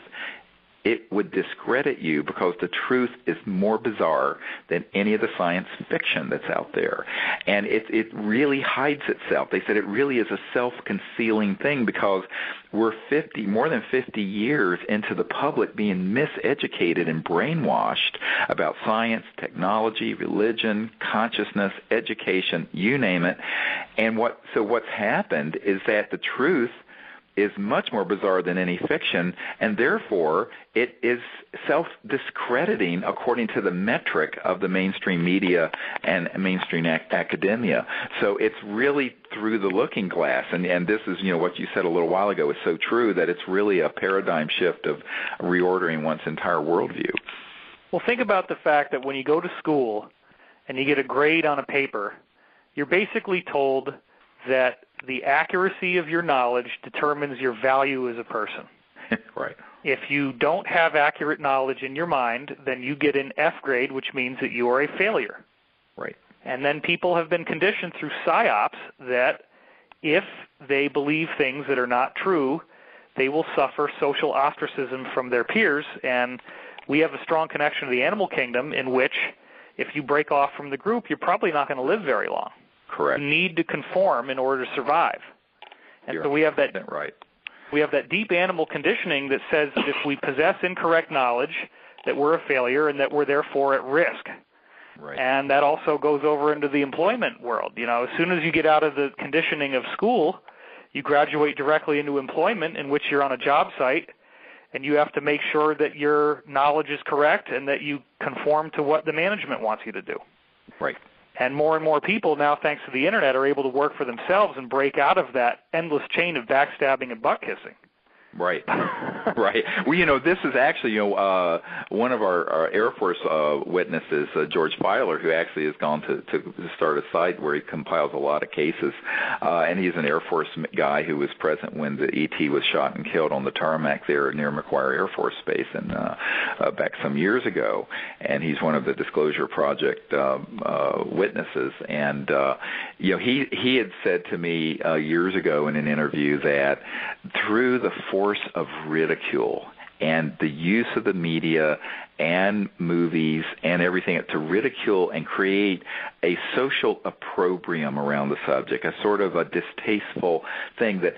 it would discredit you because the truth is more bizarre than any of the science fiction that's out there. And it really hides itself. They said it really is a self-concealing thing because we're more than 50 years into the public being miseducated and brainwashed about science, technology, religion, consciousness, education, you name it. And what's happened is that the truth is much more bizarre than any fiction, and therefore it is self-discrediting according to the metric of the mainstream media and mainstream academia. So it's really through the looking glass, and this is, what you said a little while ago is so true, that it's really a paradigm shift of reordering one's entire worldview. Well, think about the fact that when you go to school and you get a grade on a paper, you're basically told that the accuracy of your knowledge determines your value as a person. Right. If you don't have accurate knowledge in your mind, then you get an F grade, which means that you are a failure. Right. And then people have been conditioned through psyops that if they believe things that are not true, they will suffer social ostracism from their peers. And we have a strong connection to the animal kingdom in which if you break off from the group, you're probably not going to live very long. Correct. You need to conform in order to survive. And so we have that. Right. We have that deep animal conditioning that says that if we possess incorrect knowledge, that we're a failure and that we're therefore at risk. Right. And that also goes over into the employment world. As soon as you get out of the conditioning of school, you graduate directly into employment in which you're on a job site, and you have to make sure that your knowledge is correct and that you conform to what the management wants you to do. Right. And more people now, thanks to the Internet, are able to work for themselves and break out of that endless chain of backstabbing and butt-kissing. Right, right. Well, this is actually, one of our Air Force witnesses, George Filer, who actually has gone to start a site where he compiles a lot of cases, and he's an Air Force guy who was present when the ET was shot and killed on the tarmac there near McGuire Air Force Base, and back some years ago. And he's one of the Disclosure Project witnesses, and he had said to me years ago in an interview that through the force of ridicule and the use of the media and movies and everything to ridicule and create a social opprobrium around the subject, a sort of a distasteful thing that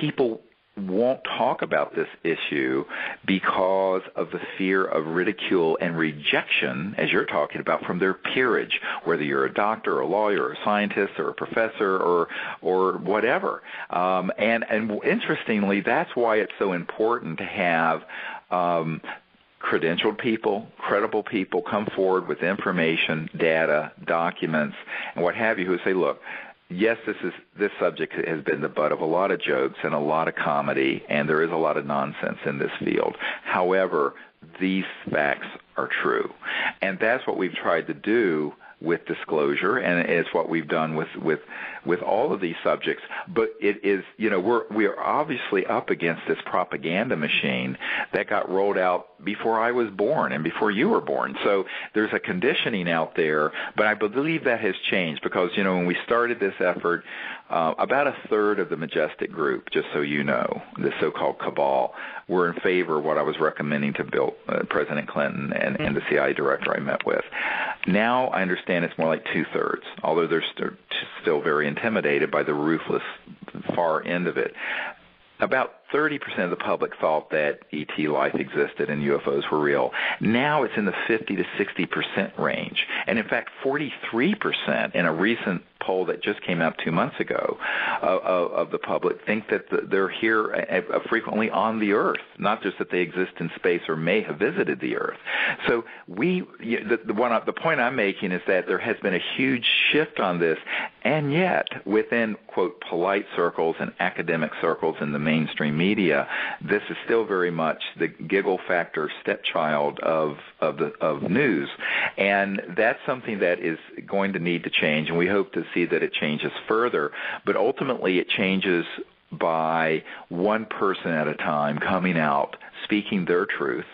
people won't talk about this issue because of the fear of ridicule and rejection, as you're talking about, from their peerage, whether you're a doctor or a lawyer or a scientist or a professor or whatever. And interestingly, that's why it's so important to have credentialed people, credible people come forward with information, data, documents, and what have you, who say, look, yes, this subject has been the butt of a lot of jokes and a lot of comedy, and there is a lot of nonsense in this field. However, these facts are true. And that's what we've tried to do with Disclosure, and it's what we've done with all of these subjects. But it is, we are obviously up against this propaganda machine that got rolled out before I was born and before you were born. So there's a conditioning out there, but I believe that has changed because, when we started this effort, about a third of the Majestic group, just so you know, the so-called cabal, were in favor of what I was recommending to President Clinton and the CIA director I met with. Now I understand it's more like two-thirds, although they're still very intimidated by the ruthless far end of it. About 30% of the public thought that ET life existed and UFOs were real. Now it's in the 50 to 60% range. And in fact, 43% in a recent poll that just came out 2 months ago of the public think that they're here frequently on the Earth, not just that they exist in space or may have visited the Earth. So the point I'm making is that there has been a huge shift on this, and yet within, quote, polite circles and academic circles in the mainstream media, this is still very much the giggle factor stepchild of news, and that's something that is going to need to change, and we hope to see that it changes further, but ultimately it changes by one person at a time coming out, speaking their truth,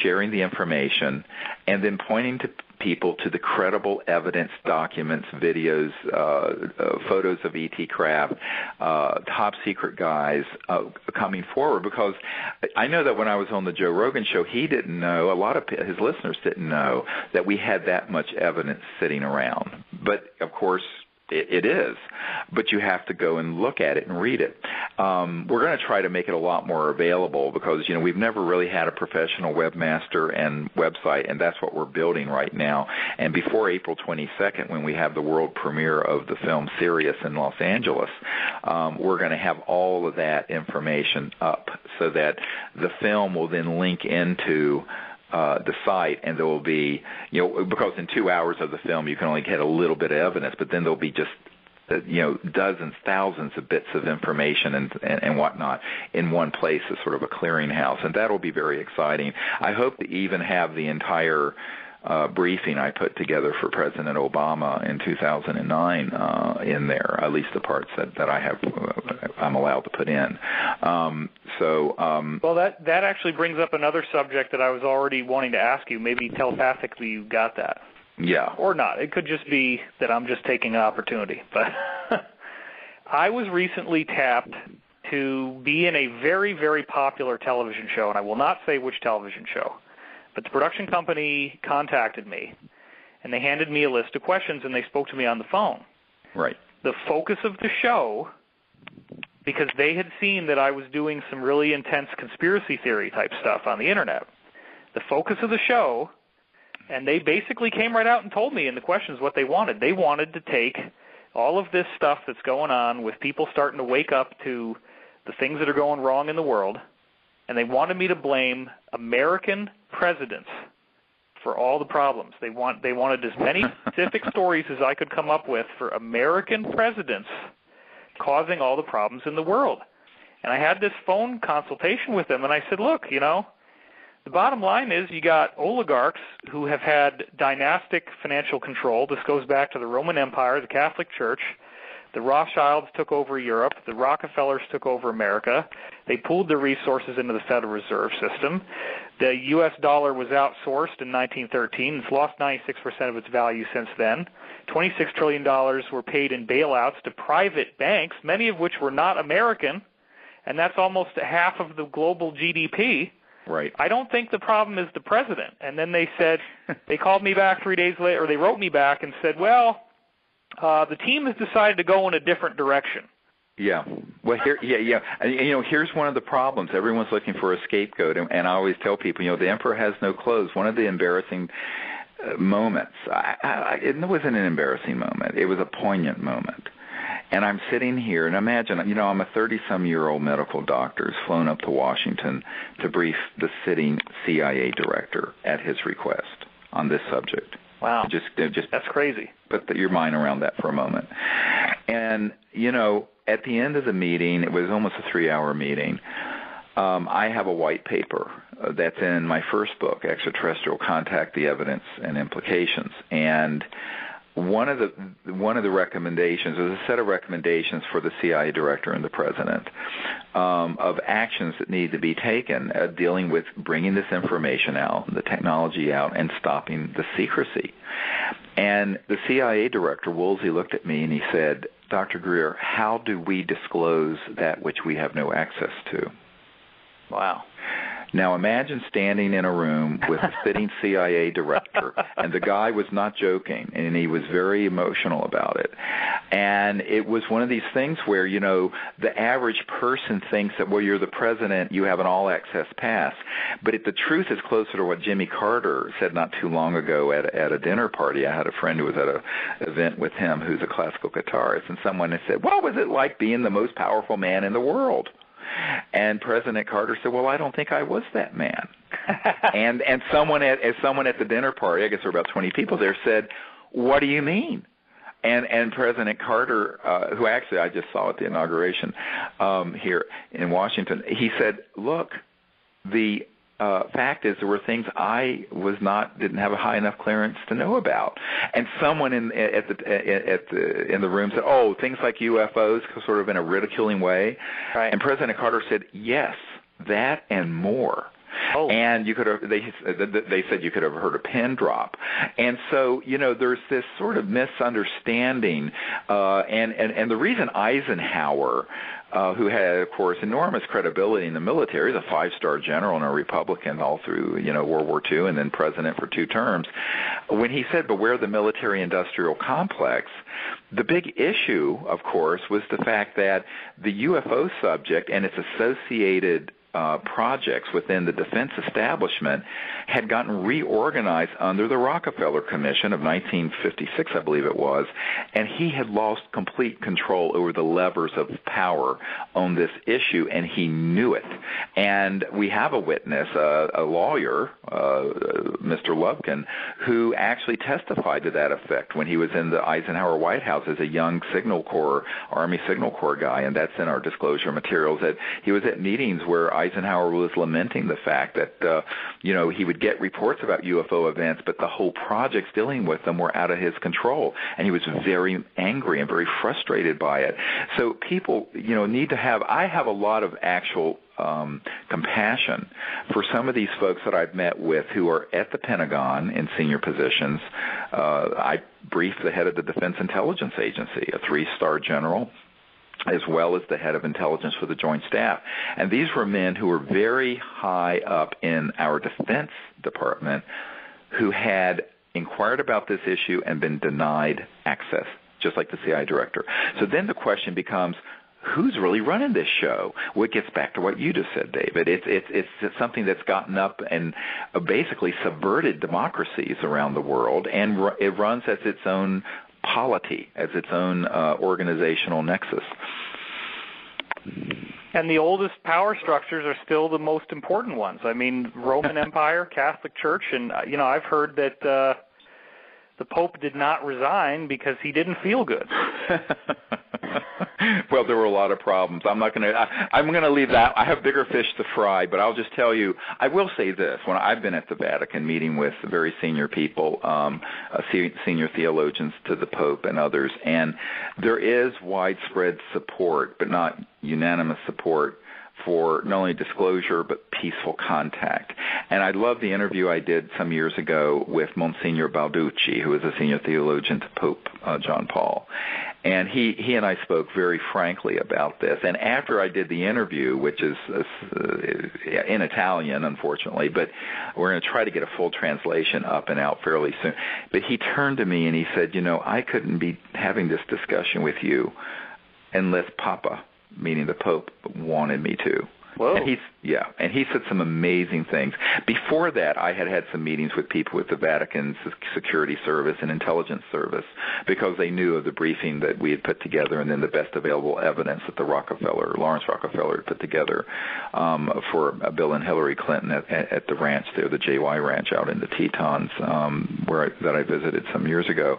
sharing the information, and then pointing to people to the credible evidence, documents, videos, photos of ET craft, top secret guys coming forward. Because I know that when I was on the Joe Rogan show, he didn't know, a lot of his listeners didn't know that we had that much evidence sitting around. But, of course, it is, but you have to go and look at it and read it. We're going to try to make it a lot more available because, we've never really had a professional webmaster and website, and that's what we're building right now. And before April 22nd, when we have the world premiere of the film Sirius in Los Angeles, we're going to have all of that information up so that the film will then link into the site, and there will be, because in 2 hours of the film you can only get a little bit of evidence, but then there'll be just, dozens, thousands of bits of information and whatnot in one place as sort of a clearinghouse, and that'll be very exciting. I hope to even have the entire briefing I put together for President Obama in 2009 in there, at least the parts that I'm allowed to put in. Well, that actually brings up another subject that I was already wanting to ask you. Maybe telepathically you got that. Yeah. Or not. It could just be that I'm just taking an opportunity. But I was recently tapped to be in a very, very popular television show, and I will not say which television show. But the production company contacted me, and they handed me a list of questions, and they spoke to me on the phone. Right. The focus of the show because they had seen that I was doing some really intense conspiracy theory type stuff on the Internet. The focus of the show, and they basically came right out and told me in the questions what they wanted. They wanted to take all of this stuff that's going on with people starting to wake up to the things that are going wrong in the world, and they wanted me to blame American presidents for all the problems. They wanted as many specific stories as I could come up with for American presidents causing all the problems in the world. And I had this phone consultation with them, and I said, look, the bottom line is you got oligarchs who have had dynastic financial control. This goes back to the Roman Empire, the Catholic Church. The Rothschilds took over Europe. The Rockefellers took over America. They pooled their resources into the Federal Reserve System. The U.S. dollar was outsourced in 1913. It's lost 96% of its value since then. $26 trillion were paid in bailouts to private banks, many of which were not American, and that's almost half of the global GDP. Right. I don't think the problem is the president. And then they said, they called me back 3 days later, or they wrote me back and said, well, the team has decided to go in a different direction. Yeah. Well, here's one of the problems. Everyone's looking for a scapegoat, and I always tell people, the emperor has no clothes. One of the embarrassing moments, it wasn't an embarrassing moment. It was a poignant moment. And I'm sitting here, and imagine, I'm a 30-some-year-old medical doctor who's flown up to Washington to brief the sitting CIA director at his request on this subject. Wow. Just that's crazy. Put your mind around that for a moment. And, at the end of the meeting, it was almost a 3-hour meeting, I have a white paper that's in my first book, Extraterrestrial Contact, the Evidence and Implications. And one of the recommendations, there's a set of recommendations for the CIA director and the president of actions that need to be taken dealing with bringing this information out, the technology out, and stopping the secrecy. And the CIA director, Woolsey, looked at me and he said, Dr. Greer, how do we disclose that which we have no access to? Wow. Now imagine standing in a room with a sitting CIA director, and the guy was not joking, and he was very emotional about it. And it was one of these things where, the average person thinks that, well, you're the president, you have an all-access pass. But the truth is closer to what Jimmy Carter said not too long ago at a dinner party. I had a friend who was at an event with him who's a classical guitarist, and someone had said, what was it like being the most powerful man in the world? And President Carter said, well, I don't think I was that man. and someone at the dinner party, I guess there were about 20 people there, said, what do you mean? And President Carter, who actually I just saw at the inauguration here in Washington, he said, look, the fact is there were things I didn't have a high enough clearance to know about. And someone in the room said, oh, things like UFOs, sort of in a ridiculing way. Right. And President Carter said, yes, that and more. Oh. And they said you could have heard a pin drop. And so, there's this sort of misunderstanding. And the reason Eisenhower, who had, of course, enormous credibility in the military, the 5-star general and a Republican all through, World War II, and then president for 2 terms, when he said, beware the military-industrial complex, the big issue, of course, was the fact that the UFO subject and its associated projects within the defense establishment had gotten reorganized under the Rockefeller Commission of 1956, I believe it was, and he had lost complete control over the levers of power on this issue, and he knew it. And we have a witness, a lawyer, Mr. Lubkin, who actually testified to that effect when he was in the Eisenhower White House as a young Signal Corps, Army Signal Corps guy, and that's in our disclosure materials, that he was at meetings where Eisenhower was lamenting the fact that, he would get reports about UFO events, but the whole projects dealing with them were out of his control. And he was very angry and very frustrated by it. So people, need to have, I have a lot of actual compassion for some of these folks that I've met with who are at the Pentagon in senior positions. I briefed the head of the Defense Intelligence Agency, a 3-star general, as well as the head of intelligence for the Joint Staff. And these were men who were very high up in our Defense Department who had inquired about this issue and been denied access, just like the CIA director. So then the question becomes, who's really running this show? Well, it gets back to what you just said, David. It's something that's gotten up and basically subverted democracies around the world, and it runs as its own polity, as its own organizational nexus. And the oldest power structures are still the most important ones. I mean, Roman Empire, Catholic Church, and I've heard that the Pope did not resign because he didn't feel good. Well, there were a lot of problems. I'm going to leave that. I have bigger fish to fry, but I'll just tell you, I will say this. When I've been at the Vatican meeting with very senior people, senior theologians to the Pope and others, and there is widespread support, but not unanimous support, for not only disclosure but peaceful contact. And I love the interview I did some years ago with Monsignor Balducci, who is a senior theologian to Pope John Paul. And he and I spoke very frankly about this. And after I did the interview, which is in Italian, unfortunately, but we're going to try to get a full translation up and out fairly soon. But he turned to me and he said, I couldn't be having this discussion with you unless Papa, meaning the Pope, wanted me to. Whoa. And he said some amazing things. Before that, I had some meetings with people with the Vatican's security service and intelligence service because they knew of the briefing that we had put together and then the best available evidence that Lawrence Rockefeller had put together for Bill and Hillary Clinton at the ranch there, the JY Ranch out in the Tetons, that I visited some years ago,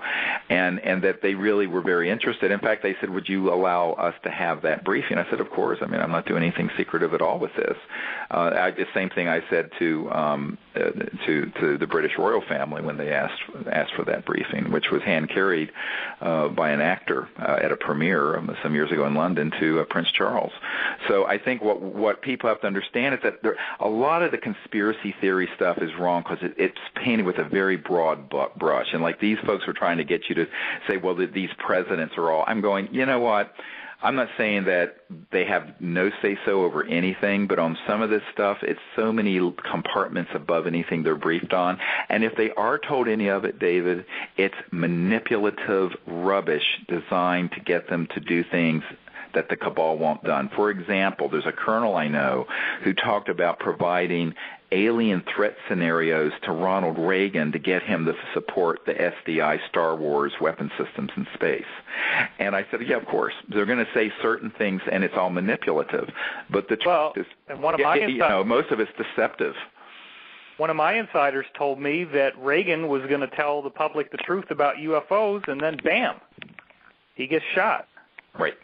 and that they really were very interested. In fact, they said, "Would you allow us to have that briefing?" I said, "Of course. I mean, I'm not doing anything secretive at all with this." The same thing I said to the British royal family when they asked for that briefing, which was hand carried by an actor at a premiere some years ago in London to Prince Charles. So I think what people have to understand is that a lot of the conspiracy theory stuff is wrong because it's painted with a very broad brush, and like these folks were trying to get you to say, well, these presidents are all. I'm going, you know what? I'm not saying that they have no say-so over anything, but on some of this stuff, it's so many compartments above anything they're briefed on. And if they are told any of it, David, it's manipulative rubbish designed to get them to do things that the cabal want done. For example, there's a colonel I know who talked about providing alien threat scenarios to Ronald Reagan to get him to support the SDI Star Wars weapon systems in space. And I said, yeah, of course. They're going to say certain things, and it's all manipulative. But the truth is, and one of my most of it's deceptive. One of my insiders told me that Reagan was going to tell the public the truth about UFOs, and then bam, he gets shot. Right.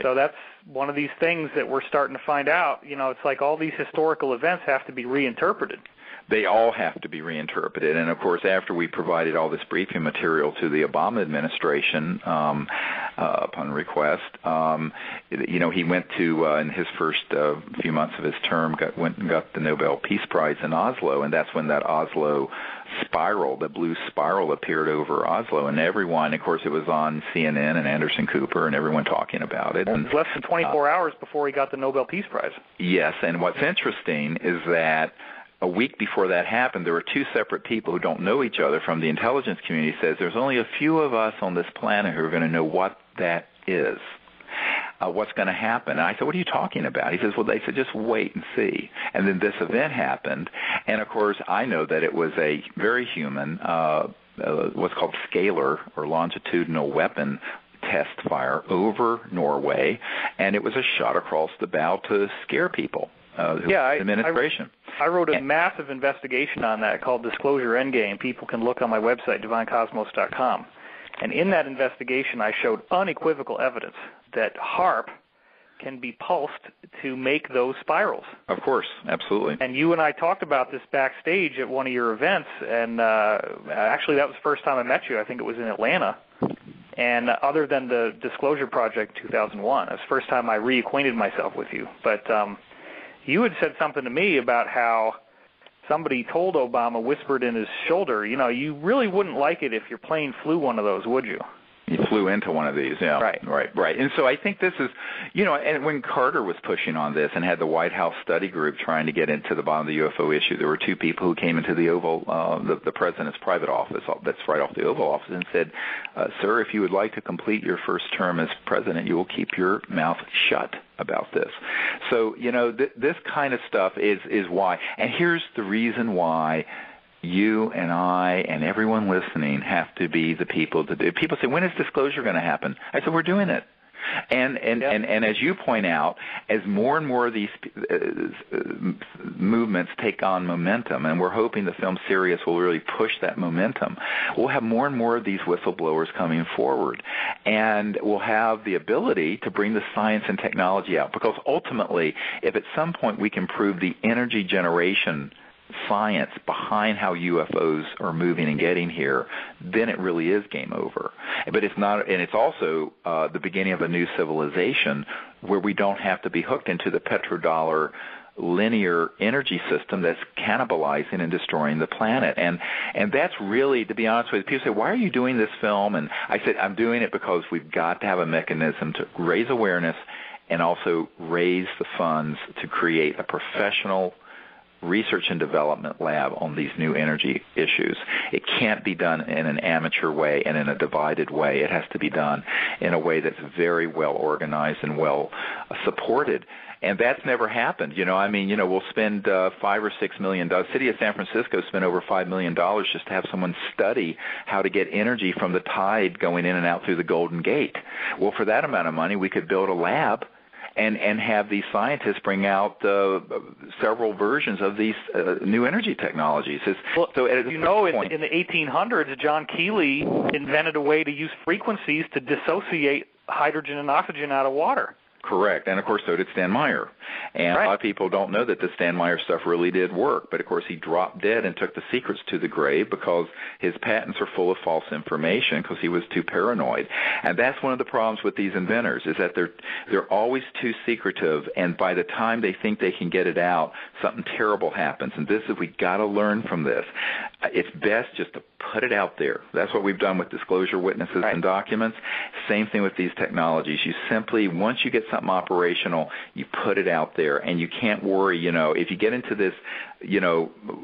So that's one of these things that we're starting to find out. It's like all these historical events have to be reinterpreted. They all have to be reinterpreted. And, of course, after we provided all this briefing material to the Obama administration upon request, he went to, in his first few months of his term, went and got the Nobel Peace Prize in Oslo, and that's when that Oslo spiral, the blue spiral, appeared over Oslo, and everyone, of course, it was on CNN and Anderson Cooper and everyone talking about it. And it was less than 24 hours before he got the Nobel Peace Prize. Yes, and what's interesting is that a week before that happened, there were two separate people who don't know each other from the intelligence community says there's only a few of us on this planet who are going to know what that is. What's going to happen? And I said, what are you talking about? He says, well, they said, just wait and see. And then this event happened. And, of course, I know that it was a very human, what's called scalar or longitudinal weapon test fire over Norway. And it was a shot across the bow to scare people. Administration. I wrote a massive investigation on that called Disclosure Endgame. People can look on my website, divinecosmos.com. And in that investigation, I showed unequivocal evidence that HAARP can be pulsed to make those spirals. Of course, absolutely. And you and I talked about this backstage at one of your events, and actually that was the first time I met you. I think it was in Atlanta. And other than the Disclosure Project 2001, that's the first time I reacquainted myself with you. But you had said something to me about how somebody told Obama, whispered in his shoulder, you really wouldn't like it if your plane flew one of those, would you? He flew into one of these, yeah. Right. And so I think this is, and when Carter was pushing on this and had the White House study group trying to get into the bottom of the UFO issue, there were two people who came into the Oval, the president's private office, that's right off the Oval Office, and said, sir, if you would like to complete your first term as president, you will keep your mouth shut about this. So, this kind of stuff is why. And here's the reason why you and I and everyone listening have to be the people to do. People say, when is disclosure going to happen? I said, we're doing it. And as you point out, as more and more of these movements take on momentum, and we're hoping the film Sirius will really push that momentum, we'll have more and more of these whistleblowers coming forward. And we'll have the ability to bring the science and technology out. Because ultimately, if at some point we can prove the energy generation science behind how UFOs are moving and getting here, then it really is game over. But it's not, and it's also the beginning of a new civilization where we don't have to be hooked into the petrodollar linear energy system that's cannibalizing and destroying the planet. And that's really, to be honest with you, people say, why are you doing this film? And I said, I'm doing it because we've got to have a mechanism to raise awareness and also raise the funds to create a professional research and development lab on these new energy issues. It can't be done in an amateur way and in a divided way. It has to be done in a way that's very well organized and well supported. And that's never happened. We'll spend $5 or $6 million. The city of San Francisco spent over $5 million just to have someone study how to get energy from the tide going in and out through the Golden Gate. Well, for that amount of money, we could build a lab and have these scientists bring out several versions of these new energy technologies. In the 1800s, John Keeley invented a way to use frequencies to dissociate hydrogen and oxygen out of water. Correct. And, of course, so did Stan Meyer. And a lot of people don't know that the Stan Meyer stuff really did work. But, of course, he dropped dead and took the secrets to the grave because his patents are full of false information because he was too paranoid. And that's one of the problems with these inventors is that they're always too secretive. And by the time they think they can get it out, something terrible happens. And we got to learn from this. It's best just to put it out there. That's what we've done with disclosure witnesses and documents. Same thing with these technologies. You simply, once you get something operational, you put it out there, and you can't worry, if you get into this,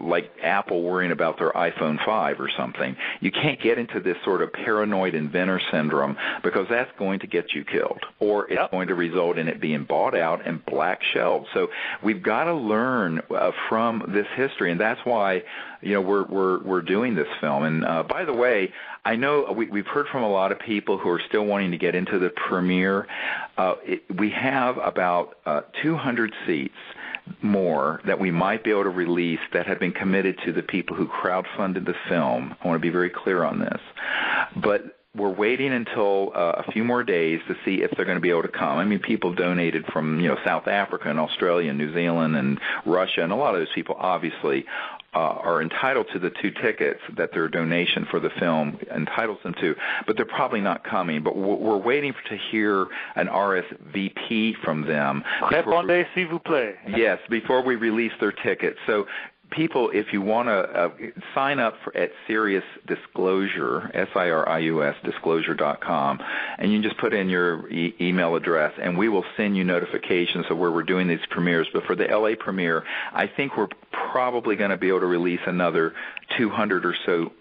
like Apple worrying about their iPhone 5 or something, you can't get into this sort of paranoid inventor syndrome because that's going to get you killed, or it's going to result in it being bought out and black shelved. So we've got to learn from this history, and that's why we're doing this film. And by the way, I know we've heard from a lot of people who are still wanting to get into the premiere. We have about 200 seats more that we might be able to release that have been committed to the people who crowdfunded the film. I want to be very clear on this. But we're waiting until a few more days to see if they're going to be able to come. I mean, people donated from South Africa and Australia and New Zealand and Russia, and a lot of those people obviously are entitled to the 2 tickets that their donation for the film entitles them to, but they're probably not coming. But we're waiting to hear an RSVP from them. Répondez, s'il vous plaît. Yes, before we release their tickets. So people, if you want to sign up at Sirius Disclosure, SIRIUS, disclosure.com, and you can just put in your email address, and we will send you notifications of where we're doing these premieres. But for the LA premiere, I think we're probably going to be able to release another 200 or so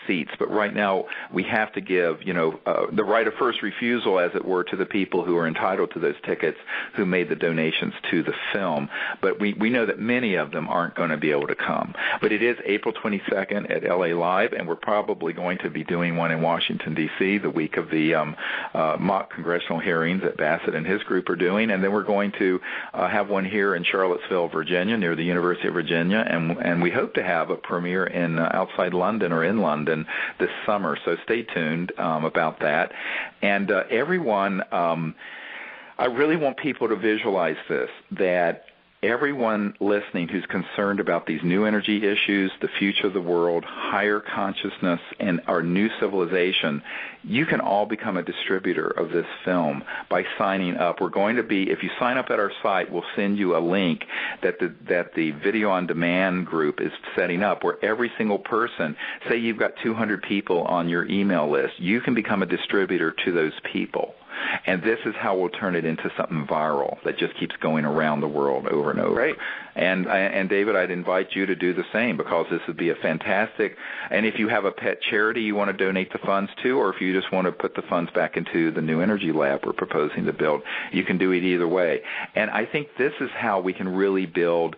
seats. But right now we have to give, the right of first refusal, as it were, to the people who are entitled to those tickets who made the donations to the film. But we know that many of them aren't going to be able to come. But it is April 22nd at LA Live, and we're probably going to be doing one in Washington, D.C. the week of the mock congressional hearings that Bassett and his group are doing. And then we're going to have one here in Charlottesville, Virginia, near the University of Virginia. And we hope to have a premiere in outside London or in London this summer, so stay tuned about that. And everyone, I really want people to visualize this, that everyone listening who's concerned about these new energy issues, the future of the world, higher consciousness, and our new civilization, you can all become a distributor of this film by signing up. We're going to be, if you sign up at our site, we'll send you a link that the Video on Demand group is setting up, where every single person, say you've got 200 people on your email list, you can become a distributor to those people. And this is how we'll turn it into something viral that just keeps going around the world over and over. Right. And David, I'd invite you to do the same, because this would be a fantastic, and if you have a pet charity you want to donate the funds to, or if you just want to put the funds back into the new energy lab we're proposing to build, you can do it either way. And I think this is how we can really build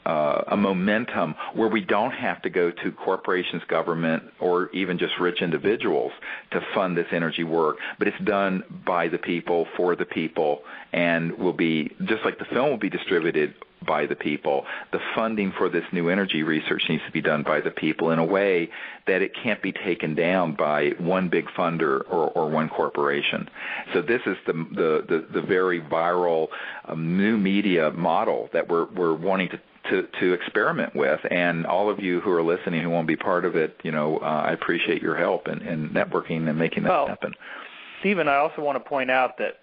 a momentum where we don't have to go to corporations, government, or even just rich individuals to fund this energy work, but it's done by the people, for the people, and will be, just like the film will be distributed by the people, the funding for this new energy research needs to be done by the people in a way that it can't be taken down by one big funder or one corporation. So this is the very viral new media model that we're wanting to experiment with, and all of you who are listening who won't be part of it, I appreciate your help in networking and making that happen. Stephen, I also want to point out that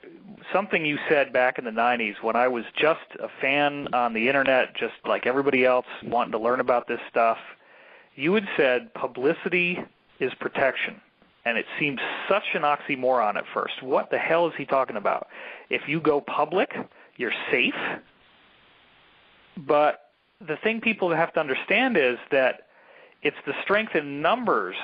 something you said back in the 90s when I was just a fan on the Internet, just like everybody else wanting to learn about this stuff, you had said publicity is protection. And it seemed such an oxymoron at first. What the hell is he talking about? If you go public, you're safe. But the thing people have to understand is that it's the strength in numbers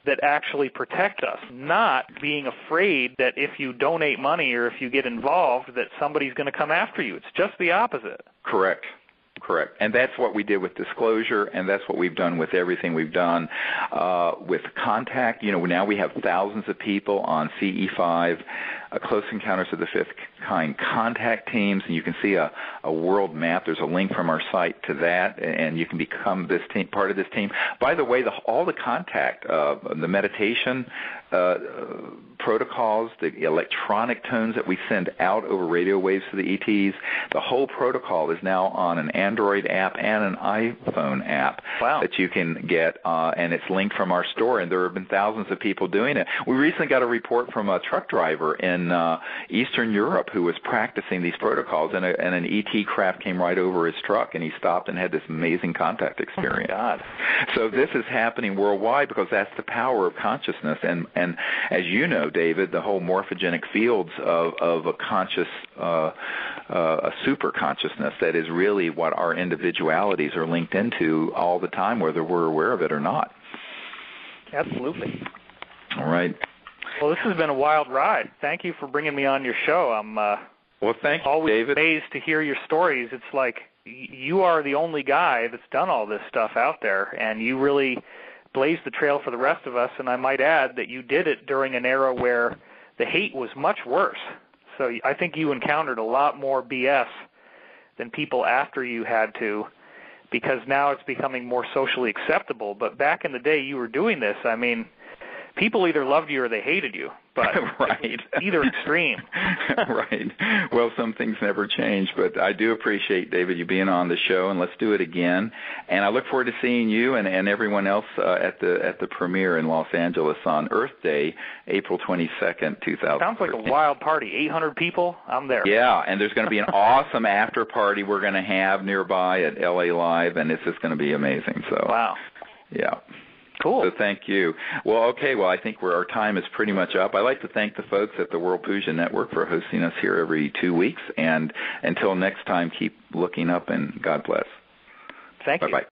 that actually protect us, not being afraid that if you donate money or if you get involved that somebody's going to come after you. It's just the opposite. Correct. And that's what we did with disclosure, and that's what we've done with everything we've done with contact. Now we have thousands of people on CE5, Close Encounters of the Fifth Kind contact teams, and you can see a world map. There's a link from our site to that, and you can become this team, part of this team. By the way, all the contact, the meditation protocols, the electronic tones that we send out over radio waves to the ETs, the whole protocol is now on an Android app and an iPhone app that you can get, and it's linked from our store, and there have been thousands of people doing it. We recently got a report from a truck driver in Eastern Europe who was practicing these protocols, and an ET craft came right over his truck, and he stopped and had this amazing contact experience. Oh my God. So this is happening worldwide because that's the power of consciousness, and as you know, David, the whole morphogenic fields of a conscious, a super consciousness that is really what our individualities are linked into all the time, whether we're aware of it or not. Absolutely. All right. Well, this has been a wild ride. Thank you for bringing me on your show. I'm thank you, always David. amazed to hear your stories. It's like you are the only guy that's done all this stuff out there, and you really blazed the trail for the rest of us, and I might add that you did it during an era where the hate was much worse. So I think you encountered a lot more BS than people after you had to, because now it's becoming more socially acceptable. But back in the day you were doing this, I mean, people either loved you or they hated you, but right. Either extreme. Right. Well, some things never change, but I do appreciate, David, you being on the show, and let's do it again. And I look forward to seeing you and everyone else at the premiere in Los Angeles on Earth Day, April 22nd, 2000. Sounds like a wild party. 800 people? I'm there. Yeah, and there's going to be an awesome after party we're going to have nearby at LA Live, and it's just going to be amazing. So. Wow. Yeah. Cool. So thank you. Well, okay. Well, I think our time is pretty much up. I'd like to thank the folks at the World Puja Network for hosting us here every 2 weeks. And until next time, keep looking up, and God bless. Thank you. Bye-bye.